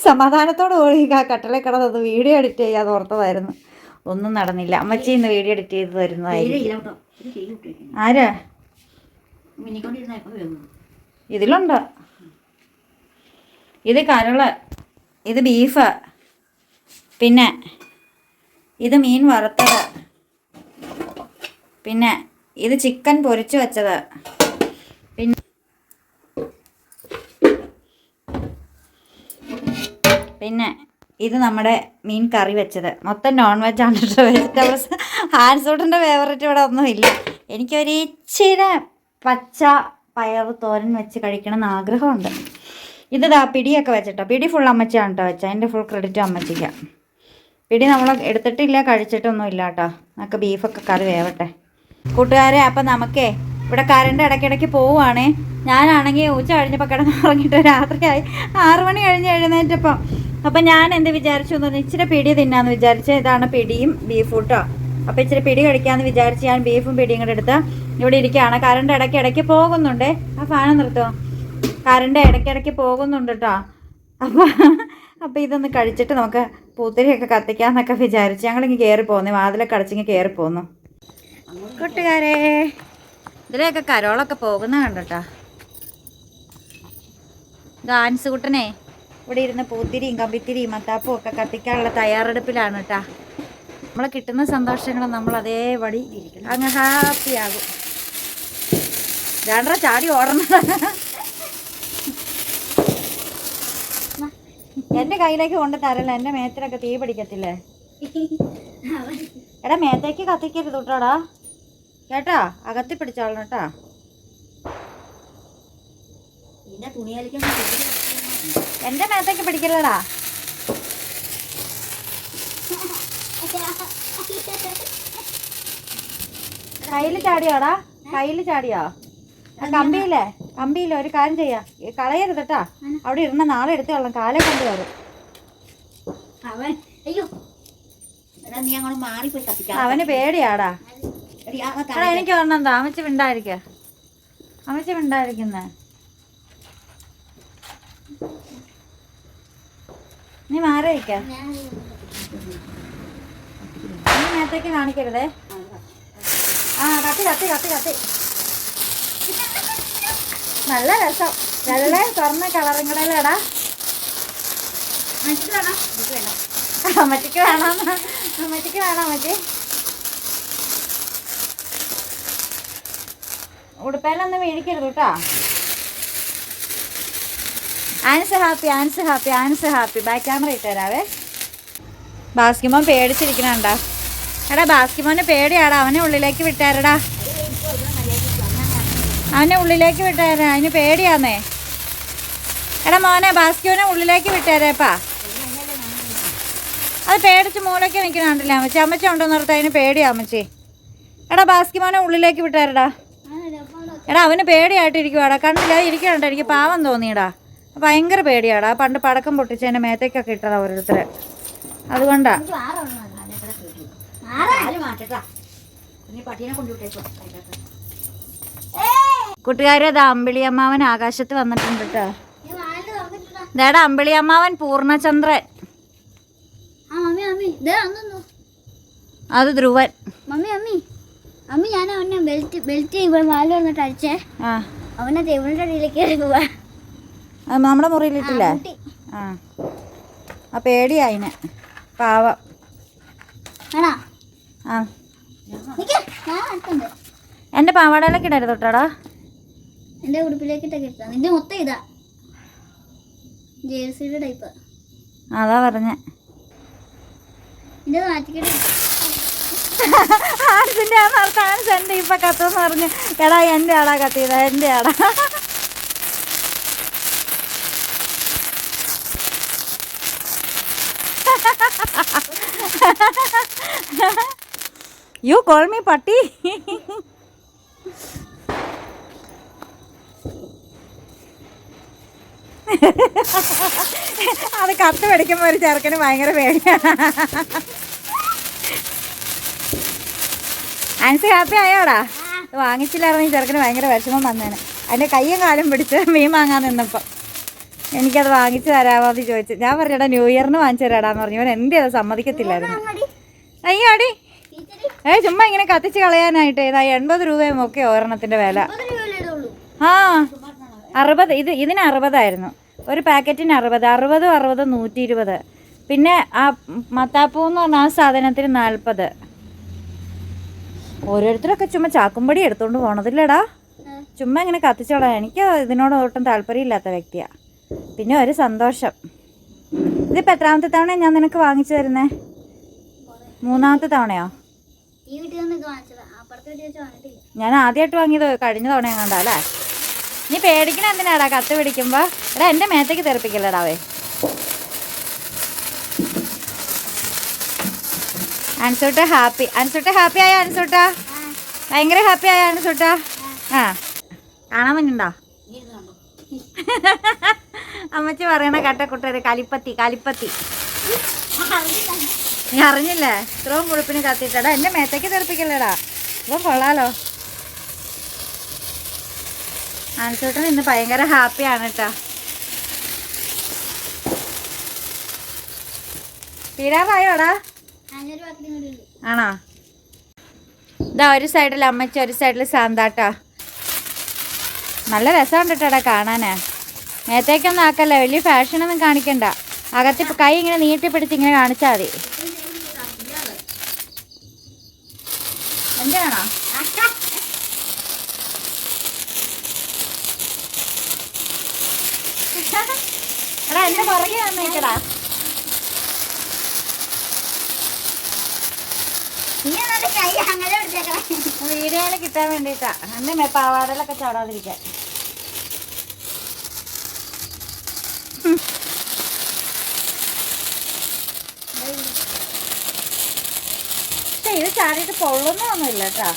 സമാധാനത്തോട് കൂടി ആ കട്ടലെ കിടന്നത് വീഡിയോ എഡിറ്റ് ചെയ്യാതെ ഓർത്തതായിരുന്നു ഒന്നും നടന്നില്ല അമ്മച്ചി ഇന്ന് വീഡിയോ എഡിറ്റ് ചെയ്ത് തരുന്നതായിരുന്നു ആരാ ഇതിലുണ്ട് ഇത് കരള് ഇത് ബീഫ് പിന്നെ ഇത് മീൻ വറുത്തത് പിന്നെ ഇത് ചിക്കൻ പൊരിച്ചു വെച്ചത് പിന്നെ ഇത് നമ്മുടെ മീൻ കറി വെച്ചത് മൊത്തം നോൺ വെജ് ആണ് കേട്ടോ വെജിറ്റബിൾസ് ഹാൻസൂട്ടിൻ്റെ ഫേവറേറ്റ് ഇവിടെ ഒന്നുമില്ല എനിക്കൊരു ഇച്ചിരി പച്ച പയർ തോരൻ വെച്ച് കഴിക്കണം എന്ന് ആഗ്രഹമുണ്ട് ഇത് പിടിയൊക്കെ വെച്ചിട്ടോ പിടി ഫുൾ അമ്മച്ചിയാണ് കേട്ടോ വെച്ചത് അതിൻ്റെ ഫുൾ ക്രെഡിറ്റ് അമ്മച്ചിക്കാം പിടി നമ്മൾ എടുത്തിട്ടില്ല കഴിച്ചിട്ടൊന്നും ഇല്ല കേട്ടോ നമുക്ക് ബീഫൊക്കെ കറി വേവട്ടെ കൂട്ടുകാരെ അപ്പം നമുക്കേ ഇവിടെ കറണ്ട് ഇടയ്ക്കിടയ്ക്ക് പോവുകയാണേ ഞാനാണെങ്കിൽ ഉച്ച കഴിഞ്ഞപ്പോൾ കിടന്ന് ഉറങ്ങിയിട്ട് രാത്രിയായി 6 മണി കഴിഞ്ഞ് എഴുന്നേറ്റപ്പം അപ്പം ഞാൻ എന്ത് വിചാരിച്ചു എന്ന് പറഞ്ഞാൽ ഇച്ചിരി പിടി തിന്നാന്ന് വിചാരിച്ച് ഇതാണ് പിടിയും ബീഫും കേട്ടോ അപ്പോൾ ഇച്ചിരി പിടി കഴിക്കാമെന്ന് വിചാരിച്ച് ഞാൻ ബീഫും പിടിയും കൂടെ എടുത്ത് ഇവിടെ ഇരിക്കുകയാണ് കറണ്ട് ഇടയ്ക്കിടയ്ക്ക് പോകുന്നുണ്ടേ ആ ഫാൻ നിർത്തുമോ കറണ്ട് ഇടയ്ക്കിടയ്ക്ക് പോകുന്നുണ്ട് കേട്ടോ അപ്പോൾ ഇതൊന്ന് കഴിച്ചിട്ട് നമുക്ക് പൂത്തിരിയൊക്കെ കത്തിക്കാമെന്നൊക്കെ വിചാരിച്ച് ഞങ്ങളിങ്ങ് കയറി പോന്നു വാതിലൊക്കെ അടച്ചിങ്ങ് കയറി പോന്നു കൂട്ടുകാരെ ഇതിലെയൊക്കെ കരോളൊക്കെ പോകുന്ന കണ്ടോട്ടാ ഡാൻസ് കുട്ടനെ ഇവിടെ ഇരുന്ന് പൂത്തിരിയും കമ്പിത്തിരിയും മത്താപ്പും ഒക്കെ കത്തിക്കാനുള്ള തയ്യാറെടുപ്പിലാണ് കേട്ടാ നമ്മളെ കിട്ടുന്ന സന്തോഷങ്ങൾ നമ്മൾ അതേപടി അങ്ങ് ഹാപ്പിയാകും രണ്ടര ചാടി ഓടണം എൻ്റെ കയ്യിലേക്ക് കൊണ്ട് തരല്ല എൻ്റെ മേത്തിലൊക്കെ തീ പിടിക്കത്തില്ലേ എടാ മേത്തേക്ക് കത്തിക്കരുത് കേട്ടോടാ കേട്ടാ അകത്തി പിടിച്ചോളണം കേട്ടാ എന്റെ മേത്തേക്ക് പിടിക്കലടാ. കയ്യിൽ ചാടിയോടാ, കയ്യിൽ ചാടിയോ? കമ്പിയില്ലേ ഒരു കാര്യം ചെയ്യാം, കളയരുത് കേട്ടാ. അവിടെ ഇരുന്ന നാളെ എടുത്തു കൊള്ളാം, കാലെ കൊണ്ട് കയറും. അവന് പേടിയാടാ. എനിക്ക് പറഞ്ഞെന്താ അമ്മച്ചി മിണ്ടായിരിക്കുന്നേ. നീ മാറിയിരിക്ക, നീ നേരത്തേക്ക് കാണിക്കരുതേ. ആ കത്തി കത്തി കത്തി കത്തി. നല്ല രസം, വെള്ള തുറന്ന കളറും കൂടെ അല്ലേടാ. അമ്മച്ചിക്ക് വേണം, അമ്മച്ചിക്ക് വേണം. അമ്മച്ചി ഉടുപ്പേലൊന്നും മേടിക്കരുത് കേട്ടോ. ആൻസ് ഹാപ്പി. ബാക്ക് ക്യാമറ ഇട്ട് തരാവേ. ബാസ്കിമോൻ പേടിച്ചിരിക്കണണ്ടാ. എടാ ബാസ്കിമോന് പേടിയാടാ, അവനെ ഉള്ളിലേക്ക് വിട്ടാരടാ. അതിന് പേടിയാന്നേ. എടാ മോനെ ബാസ്കിമോനെ ഉള്ളിലേക്ക് വിട്ടേരേപ്പാ. അത് പേടിച്ച് മൂലയ്ക്ക് നിൽക്കണുണ്ടല്ലേ അമ്മച്ചി. അമ്മച്ചി ഉണ്ടോ നിർത്താൻ, അതിന് പേടിയാ അമ്മച്ചി. എടാ ബാസ്കിമോനെ ഉള്ളിലേക്ക് വിട്ടാരടാ. എടാ അവന് പേടിയായിട്ടിരിക്കുവാടാ, കണ്ടില്ല ഇരിക്കണുണ്ടോ. എനിക്ക് പാവം തോന്നിയടാ, ഭയങ്കര പേടിയാടാ. പണ്ട് പടക്കം പൊട്ടിച്ചതിൻ്റെ മേത്തേക്കൊക്കെ ഇട്ടതാ ഓരോരുത്തര്, അതുകൊണ്ടാ. കൂട്ടുകാരെ അതാ അമ്പിളിയമ്മാവൻ ആകാശത്ത് വന്നിട്ടുണ്ട് കേട്ടോ. ഇതേടാ അമ്പിളിയമ്മാവൻ പൂർണ്ണചന്ദ്രൻ, അത് ധ്രുവൻ. അമ്മി ഞാൻ അവനെ ബെൽറ്റ് ഇവിടെ വാല് വന്നിട്ട് അടിച്ചേ. അവനെ ടേബിളിന്റെ അടിയിലേക്ക് കയറി പോവാ. അത് നമ്മുടെ മുറിയിലിട്ടില്ലേ? ആ പേടിയാ അതിന്, പാവം. എൻ്റെ പാവാടയിലേക്ക് ഇടരുത് തൊട്ടാടാ. എൻ്റെ ഉടുപ്പിലേക്ക് ഇട്ടൊക്കെ ഇട്ടാ. നിന്റെ മൊത്തം ഇതാ ജേഴ്സിയുടെ ടൈപ്പ്. അതാ പറഞ്ഞേ. നിന്റെ മാറ്റിക്കിട്ട് ആൻസിന്റെ ആൻസ് എൻ്റെ ഇപ്പൊ കത്തെന്ന് പറഞ്ഞു. എടാ എൻ്റെ ആടാ കത്തിയതാ, എൻ്റെ ആടാ. യു കോൾ മീ പട്ടി. അത് കത്ത് പിടിക്കുമ്പോ ഒരു ചെറുക്കന് ഭയങ്കര പേടിയാണ്. ആൻസി ഹാപ്പി ആയോടാ? വാങ്ങിച്ചില്ലായിരുന്നു, ഈ ചെറുക്കന് ഭയങ്കര വിഷമം വന്നേനെ. അതിൻ്റെ കയ്യും കാലും പിടിച്ച് മീൻ വാങ്ങാൻ നിന്നപ്പോൾ എനിക്കത് വാങ്ങിച്ചു തരാമോന്ന് ചോദിച്ചു. ഞാൻ പറഞ്ഞേടാ ന്യൂ ഇയറിന് വാങ്ങിച്ചു തരാടാന്ന് പറഞ്ഞു. ഇവൻ എൻ്റെ അത് സമ്മതിക്കത്തില്ലായിരുന്നു. അയ്യോ അടി ചുമ്മാ ഇങ്ങനെ കത്തിച്ച് കളയാനായിട്ട്. 80 രൂപയും ഒക്കെ ഒരെണ്ണത്തിൻ്റെ വില. ആ 60, ഇതിന് 60 ഒരു പാക്കറ്റിന് 60, 120. പിന്നെ ആ മത്താപ്പൂ എന്ന് പറഞ്ഞ ആ സാധനത്തിന് 40. ഓരോരുത്തരൊക്കെ ചുമ്മാ ചാക്കുംപടി എടുത്തോണ്ട് പോണതില്ലടാ. ചുമ്മാ ഇങ്ങനെ കത്തിച്ചോളാം. എനിക്ക് ഇതിനോട് ഒട്ടും താല്പര്യമില്ലാത്ത വ്യക്തിയാണ്. പിന്നെ ഒരു സന്തോഷം. ഇതിപ്പോൾ എത്രാമത്തെ തവണയാണ് ഞാൻ നിനക്ക് വാങ്ങിച്ചു തരുന്നേ? 3ാമത്തെ തവണയോ? ഞാൻ ആദ്യമായിട്ട് വാങ്ങിയത് കഴിഞ്ഞ തവണ എങ്ങാണ്ടാ അല്ലേ? നീ പേടിക്കണ എന്തിനാടാ കത്ത് പിടിക്കുമ്പോൾ? എടാ എൻ്റെ മേത്തേക്ക് തെറിപ്പിക്കല്ലടാവേ. അൻസൂട്ട ഹാപ്പി ആയോ അൻസൂട്ട? ഭയങ്കര ഹാപ്പി ആയോ അൻസൂട്ട? ആ കാണാൻ പറ്റുന്നുണ്ടോ? അമ്മച്ചി പറയണ കട്ടക്കുട്ടര് കലിപ്പത്തി. നീ അറിഞ്ഞില്ലേ? ഇത്രയും മുഴുപ്പിന് കത്തിയിട്ടടാ. എൻ്റെ മേത്തേക്ക് തെറിപ്പിക്കല്ലേടാ. ഇപ്പം കൊള്ളാലോ. അൻസൂട്ടൻ ഇന്ന് ഭയങ്കര ഹാപ്പിയാണ് കേട്ടോ. തീരാറായോടാ? ആണോ? ഇതാ ഒരു സൈഡിൽ അമ്മച്ചി, ഒരു സൈഡിൽ സാന്താട്ടാ. നല്ല രസമുണ്ട് കേട്ടോടാ കാണാനേ. നേരത്തേക്കൊന്നും ആക്കല്ലേ, വലിയ ഫാഷനൊന്നും കാണിക്കണ്ട. അകത്ത് കൈ ഇങ്ങനെ നീട്ടി പിടിച്ച് ഇങ്ങനെ കാണിച്ചാൽ മതി. എൻ്റെ ആണോ? എടാ എൻ്റെ പുറകെ വന്നേക്കടാ. വീഡിയോയിൽ കിട്ടാൻ വേണ്ടിയിട്ടാ. എൻ്റെ പാവാടയിലൊക്കെ ചാടാതിരിക്കാൻ. പക്ഷെ ഇത് ചാടിയിട്ട് പൊള്ളുന്നൊന്നുമില്ല കേട്ടോ.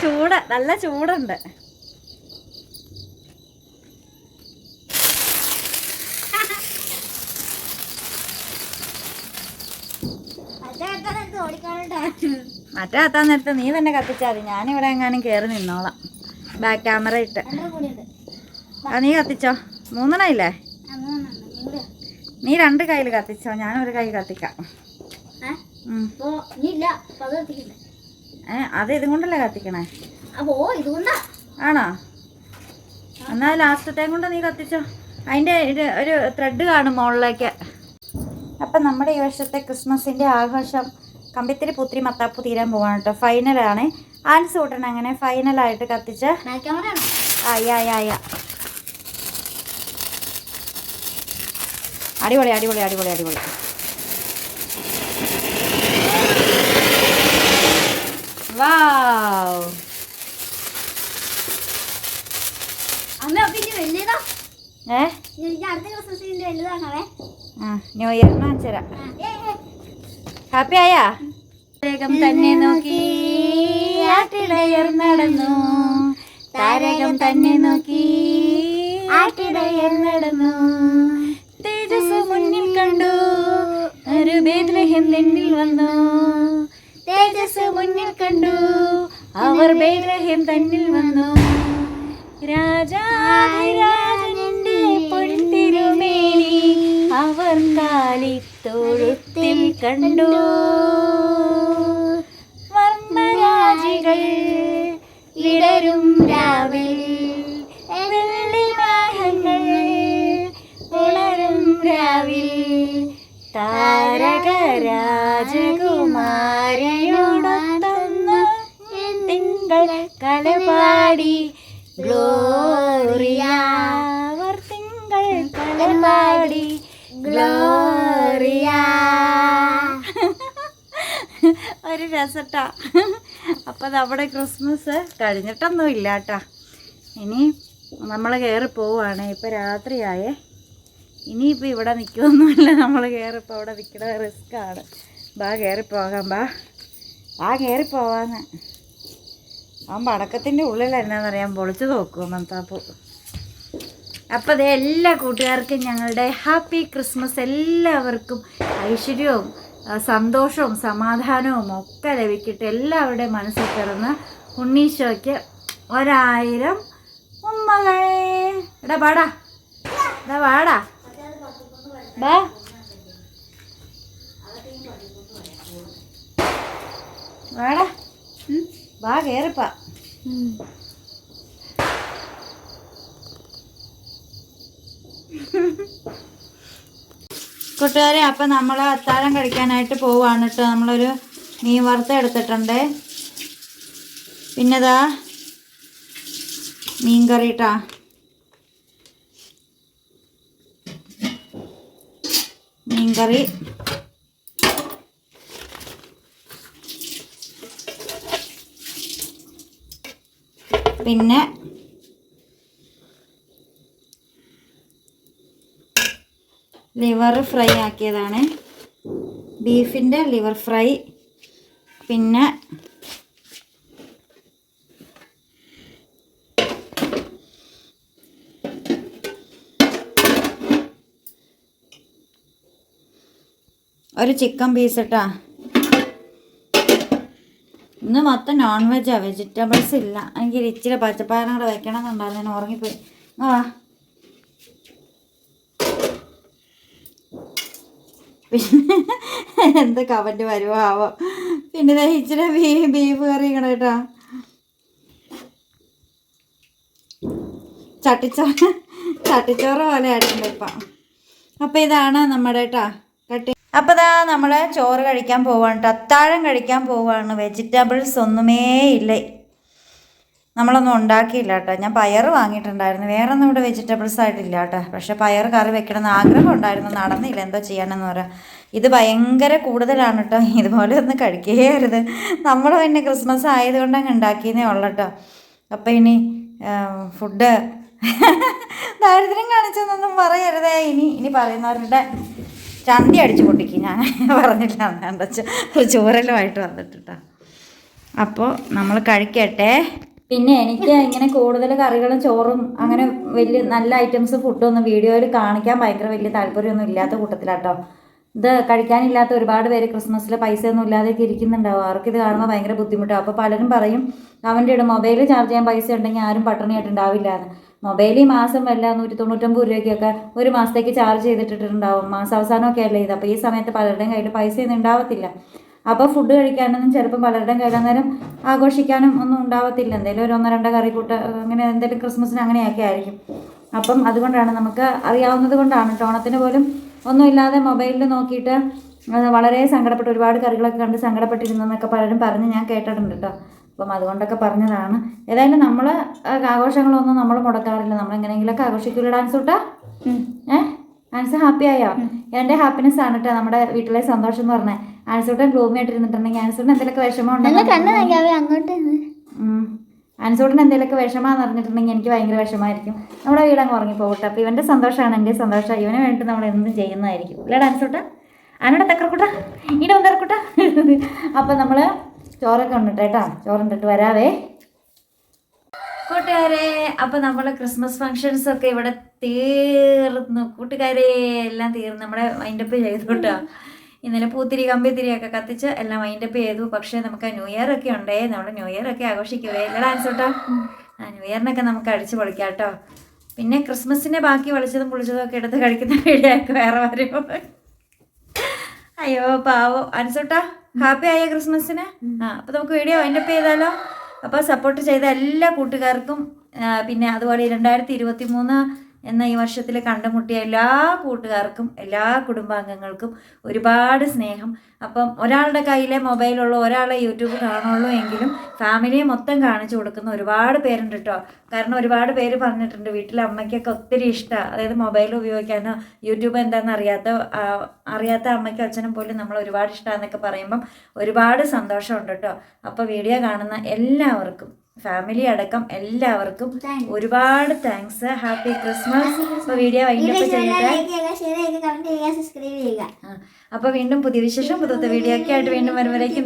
ചൂട്, നല്ല ചൂടുണ്ട്. മറ്റേ കത്താൻ നേരത്ത് നീ തന്നെ കത്തിച്ചാൽ മതി. ഞാനിവിടെ എങ്ങാനും കയറി നിന്നോളാം, ബാക്ക് ക്യാമറ ഇട്ട്. നീ കത്തിച്ചോ, 3 ഇല്ലേ? നീ 2 കയ്യിൽ കത്തിച്ചോ, ഞാനൊരു കൈ കത്തിക്കാം. അത് ഇതും കൊണ്ടല്ലേ കത്തിക്കണേ? ആണോ? എന്നാൽ ലാസ്റ്റത്തേം കൊണ്ട് നീ കത്തിച്ചോ. അതിൻ്റെ ഒരു ത്രെഡ് കാണും മുകളിലേക്ക്. അപ്പം നമ്മുടെ ഈ വർഷത്തെ ക്രിസ്മസിൻ്റെ ആഘോഷം കമ്പിത്തിരി പുത്തിരി മത്താപ്പൂ തീരാൻ പോവാണ് കേട്ടോ. ഫൈനലാണ്. ആൻസ് കൂട്ടണം അങ്ങനെ ഫൈനലായിട്ട് കത്തിച്ച്. അടിപൊളി അടിപൊളി അടിപൊളി അടിപൊളി. വാവ്. ന്യൂ ഇയറിന് വെച്ചരാ. ഹാപ്പി ആയാ? താരകം തന്നെ നോക്കി ആട്ടിടയർ നടന്നു, താരകം തന്നെ നോക്കി ആട്ടിടയർ നടന്നു. തേജസ് മുന്നിൽ കണ്ടു, ഒരു ബേത്ലഹേം തന്നിൽ വന്നു. തേജസ് മുന്നിൽ കണ്ടു, അവർ ബേത്ലഹേം തന്നിൽ വന്നു. രാജാധിരാജന്റെ പൊൻതിരുമേനി അവർ കാലിത്തൊഴുത്തിൽ കണ്ടു. വർണ്ണരാജികൾ വിടരും രാവിൽ, വെള്ളിമേഘങ്ങൾ ഉണരും രാവിൽ. താരക രാജകുമാരയോടൊത്തന്ന് തിങ്കൾ കലപാടി ഗ്ലോറിയ. അവർ തിങ്കൾ കലപാടി ഗ്ലോറിയ. ഒരു രസട്ടാ. അപ്പം നമ്മുടെ ക്രിസ്മസ് കഴിഞ്ഞിട്ടൊന്നും ഇല്ല കേട്ടാ. ഇനി നമ്മൾ കയറി പോവുകയാണ്. ഇപ്പം രാത്രിയായേ. ഇനിയിപ്പോൾ ഇവിടെ നിൽക്കുമൊന്നുമില്ല. നമ്മൾ കയറിപ്പോൾ അവിടെ നിൽക്കണ റിസ്ക്കാണ്. ബാ കയറിപ്പോകാം. കയറിപ്പോവാന്ന്. അവൻ പടക്കത്തിൻ്റെ ഉള്ളിൽ എന്നാന്നറിയാൻ പൊളിച്ച് നോക്കുമോ മന്താപ്പൂ. അപ്പോൾ അത് എല്ലാ കൂട്ടുകാർക്കും ഞങ്ങളുടെ ഹാപ്പി ക്രിസ്മസ്. എല്ലാവർക്കും ഐശ്വര്യവും സന്തോഷവും സമാധാനവും ഒക്കെ ലഭിക്കട്ടെ. എല്ലാവരുടെയും മനസ്സിൽ കിടന്ന് ഉണ്ണീശോയ്ക്ക് 1000 ഉമ്മകൾ. എടാ പാടാ, വാടാ ബാ. വാടാ ബാ കയറിപ്പാ. കൂട്ടുകാരെ, അപ്പം നമ്മൾ അത്താഴം കഴിക്കാനായിട്ട് പോവാണ് കേട്ടോ. നമ്മളൊരു മീൻ വറുത്ത എടുത്തിട്ടുണ്ട്. പിന്നെതാ മീൻ കറി കേട്ടോ. മീൻകറി, പിന്നെ ലിവർ ഫ്രൈ ആക്കിയതാണ്, ബീഫിൻ്റെ ലിവർ ഫ്രൈ. പിന്നെ ഒരു ചിക്കൻ പീസ് ഇട്ടാ. ഇന്ന് മൊത്തം നോൺ വെജാണ്, വെജിറ്റബിൾസ് ഇല്ല. എനിക്ക് ഇച്ചിരി പച്ചപ്പയറും കൂടെ വെക്കണം എന്നുണ്ടായിരുന്നു, ഞാൻ ഉറങ്ങിപ്പോയി. വാ. പിന്നെ എന്ത് കമൻറ്റ് വരുമോ ആവോ. പിന്നെ ഇച്ചിരി ബീഫ് കറി ഇങ്ങനെ കേട്ടോ. ചട്ടിച്ചോറ് പോലെ ആയിട്ടുണ്ട് ഇപ്പം. അപ്പം ഇതാണ് നമ്മുടെ കേട്ടോ കട്ടി. അപ്പോൾ ഇതാ നമ്മൾ ചോറ് കഴിക്കാൻ പോവാണ് കേട്ടോ. അത്താഴം കഴിക്കാൻ പോവാണ്. വെജിറ്റബിൾസ് ഒന്നുമേ ഇല്ല, നമ്മളൊന്നും ഉണ്ടാക്കിയില്ല കേട്ടോ. ഞാൻ പയർ വാങ്ങിയിട്ടുണ്ടായിരുന്നു, വേറെ ഒന്നും ഇവിടെ വെജിറ്റബിൾസ് ആയിട്ടില്ല കേട്ടോ. പക്ഷേ പയർ കറി വെക്കണമെന്ന് ആഗ്രഹം ഉണ്ടായിരുന്നു, നടന്നില്ല. എന്തോ ചെയ്യാനെന്ന് പറയാം. ഇത് ഭയങ്കര കൂടുതലാണ് കേട്ടോ. ഇതുപോലെ ഒന്നും കഴിക്കുകയരുത്. നമ്മൾ പിന്നെ ക്രിസ്മസ് ആയതുകൊണ്ട് അങ്ങ് ഉണ്ടാക്കിയെന്നേ ഉള്ളൂ കേട്ടോ. അപ്പോൾ ഇനി ഫുഡ് ദാരിദ്ര്യം കാണിച്ചെന്നൊന്നും പറയരുതേ. ഇനി പറയുന്നവരുടെ ചന്തി അടിച്ചു പൊട്ടിക്കും. ഞാൻ പറഞ്ഞില്ല എന്താ ചോരലുമായിട്ട് വന്നിട്ടാ. അപ്പോൾ നമ്മൾ കഴിക്കട്ടെ. പിന്നെ എനിക്ക് ഇങ്ങനെ കൂടുതൽ കറികളും ചോറും അങ്ങനെ വലിയ നല്ല ഐറ്റംസ് ഫുഡൊന്നും വീഡിയോയിൽ കാണിക്കാൻ ഭയങ്കര വലിയ താല്പര്യമൊന്നും ഇല്ലാത്ത കൂട്ടത്തിലാട്ടോ. ഇത് കഴിക്കാനില്ലാത്ത ഒരുപാട് പേര് ക്രിസ്മസിൽ പൈസ ഒന്നും ഇല്ലാതെയൊക്കെ ഇരിക്കുന്നുണ്ടാവും. അവർക്കിത് കാണുമ്പോൾ ഭയങ്കര ബുദ്ധിമുട്ടാവും. അപ്പോൾ പലരും പറയും അവൻ്റെ ഇടും മൊബൈൽ ചാർജ് ചെയ്യാൻ പൈസ ഉണ്ടെങ്കിൽ ആരും പട്ടിണിയായിട്ടുണ്ടാവില്ല എന്ന്. മൊബൈൽ ഈ മാസം വല്ല 199 രൂപയ്ക്കൊക്കെ ഒരു മാസത്തേക്ക് ചാർജ് ചെയ്തിട്ടിട്ടുണ്ടാവും. മാസം അവസാനമൊക്കെ അല്ലേ ഇത്. അപ്പോൾ ഈ സമയത്ത് പലരുടെയും കയ്യിൽ പൈസയൊന്നും ഉണ്ടാവത്തില്ല. അപ്പോൾ ഫുഡ് കഴിക്കാനൊന്നും ചിലപ്പോൾ പലരുടെയും കയ്യിൽ അന്നേരം ആഘോഷിക്കാനും ഒന്നും ഉണ്ടാവത്തില്ല. എന്തെങ്കിലും ഒരു 1-2 കറി കൂട്ട് അങ്ങനെ എന്തെങ്കിലും ക്രിസ്മസിന് അങ്ങനെയൊക്കെ ആയിരിക്കും. അപ്പം അതുകൊണ്ടാണ് നമുക്ക് അറിയാവുന്നത് കൊണ്ടാണ് ഓണത്തിന് പോലും ഒന്നുമില്ലാതെ മൊബൈലിൽ നോക്കിയിട്ട് വളരെ സങ്കടപ്പെട്ട് ഒരുപാട് കറികളൊക്കെ കണ്ട് സങ്കടപ്പെട്ടിരുന്നെന്നൊക്കെ പലരും പറഞ്ഞ് ഞാൻ കേട്ടിട്ടുണ്ട് കേട്ടോ. അപ്പം അതുകൊണ്ടൊക്കെ പറഞ്ഞതാണ്. ഏതായാലും നമ്മൾ ആഘോഷങ്ങളൊന്നും നമ്മൾ മുടക്കാറില്ല. നമ്മൾ എങ്ങനെയെങ്കിലുമൊക്കെ ആഘോഷിക്കില്ല. ഡാൻസ് കൂട്ടാ ആൻസ് ഹാപ്പി ആയോ? എൻ്റെ ഹാപ്പിനെസ് ആണ് കേട്ടോ നമ്മുടെ വീട്ടിലെ സന്തോഷം എന്ന് പറഞ്ഞാൽ. ആൻസൂട്ടൻ ഗ്ലൂമി ആയിട്ടിരുന്നിട്ടുണ്ടെങ്കിൽ ആൻസൂട്ടൻ എന്തെങ്കിലുമൊക്കെ വിഷമം ഉണ്ടെങ്കിൽ ആൻസൂട്ടൻ എന്തെങ്കിലുമൊക്കെ വിഷമാന്ന് പറഞ്ഞിട്ടുണ്ടെങ്കിൽ എനിക്ക് ഭയങ്കര വിഷമമായിരിക്കും. നമ്മുടെ വീടങ്ങ് ഉറങ്ങിപ്പോകട്ടെ. അപ്പോൾ ഇവൻ്റെ സന്തോഷമാണ് എൻ്റെ സന്തോഷം. ഇവന് വേണ്ടിയിട്ട് നമ്മൾ എന്തും ചെയ്യുന്നതായിരിക്കും അല്ലേ ആൻസൂട്ട? ആനോടെ തക്കറക്കൂട്ട ഇനി ഒന്നരക്കൂട്ട. അപ്പം നമ്മൾ ചോറൊക്കെ ഉണ്ടിട്ട് കേട്ടോ. ചോറുണ്ടിട്ട് വരാവേ കൂട്ടുകാരെ. അപ്പം നമ്മൾ ക്രിസ്മസ് ഫങ്ഷൻസൊക്കെ ഇവിടെ തീർന്നു കൂട്ടുകാരെ. എല്ലാം തീർന്നു. നമ്മുടെ വൈൻഡപ്പ് ചെയ്തു കേട്ടോ. ഇന്നലെ പൂത്തിരി കമ്പിത്തിരിയൊക്കെ കത്തിച്ച് എല്ലാം വൈൻഡപ്പ് ചെയ്തു. പക്ഷേ നമുക്ക് ന്യൂ ഇയർ ഒക്കെ ഉണ്ടേ. നമ്മൾ ന്യൂ ഇയർ ഒക്കെ ആഘോഷിക്കുവേ അല്ലേ ഡാൻസോട്ടാ? ന്യൂ ഇയറിനൊക്കെ നമുക്ക് അടിച്ച് പൊളിക്കാം കേട്ടോ. പിന്നെ ക്രിസ്മസിൻ്റെ ബാക്കി വളിച്ചതും പൊളിച്ചതും ഒക്കെ എടുത്ത് കഴിക്കുന്ന വീഡിയോ ഒക്കെ വേറെ വരും. അയ്യോ പാവോ അനുസോട്ടാ. ഹാപ്പി ആയോ ക്രിസ്മസിന്? അപ്പോൾ നമുക്ക് വീഡിയോ വൈൻഡപ്പ് ചെയ്താലോ? അപ്പോൾ സപ്പോർട്ട് ചെയ്ത എല്ലാ കൂട്ടുകാർക്കും പിന്നെ അതുപോലെ 2023 എന്ന ഈ വർഷത്തിൽ കണ്ടുമുട്ടിയ എല്ലാ കൂട്ടുകാർക്കും എല്ലാ കുടുംബാംഗങ്ങൾക്കും ഒരുപാട് സ്നേഹം. അപ്പം ഒരാളുടെ കയ്യിലെ മൊബൈലുള്ള ഒരാളെ യൂട്യൂബ് കാണുള്ളൂ എങ്കിലും ഫാമിലിയെ മൊത്തം കാണിച്ചു കൊടുക്കുന്ന ഒരുപാട് പേരുണ്ട് കേട്ടോ. കാരണം ഒരുപാട് പേര് പറഞ്ഞിട്ടുണ്ട് വീട്ടിലെ അമ്മയ്ക്കൊക്കെ ഒത്തിരി ഇഷ്ടമാണ്. അതായത് മൊബൈൽ ഉപയോഗിക്കാനോ യൂട്യൂബ് എന്താണെന്ന് അറിയാത്ത അമ്മയ്ക്കും അച്ഛനും പോലും നമ്മൾ ഒരുപാട് ഇഷ്ടമാണെന്നൊക്കെ പറയുമ്പം ഒരുപാട് സന്തോഷമുണ്ട് കേട്ടോ. അപ്പോൾ വീഡിയോ കാണുന്ന എല്ലാവർക്കും ഫാമിലി അടക്കം എല്ലാവർക്കും ഒരുപാട് താങ്ക്സ്. Happy Christmas. അപ്പോൾ വീഡിയോ വൈൻഡപ്പ് ചെയ്തിട്ട് അപ്പോൾ വീണ്ടും പുതിയ വിശേഷം പുതുത്ത വീഡിയോ ഒക്കെ ആയിട്ട് വീണ്ടും വരുമ്പോഴേക്കും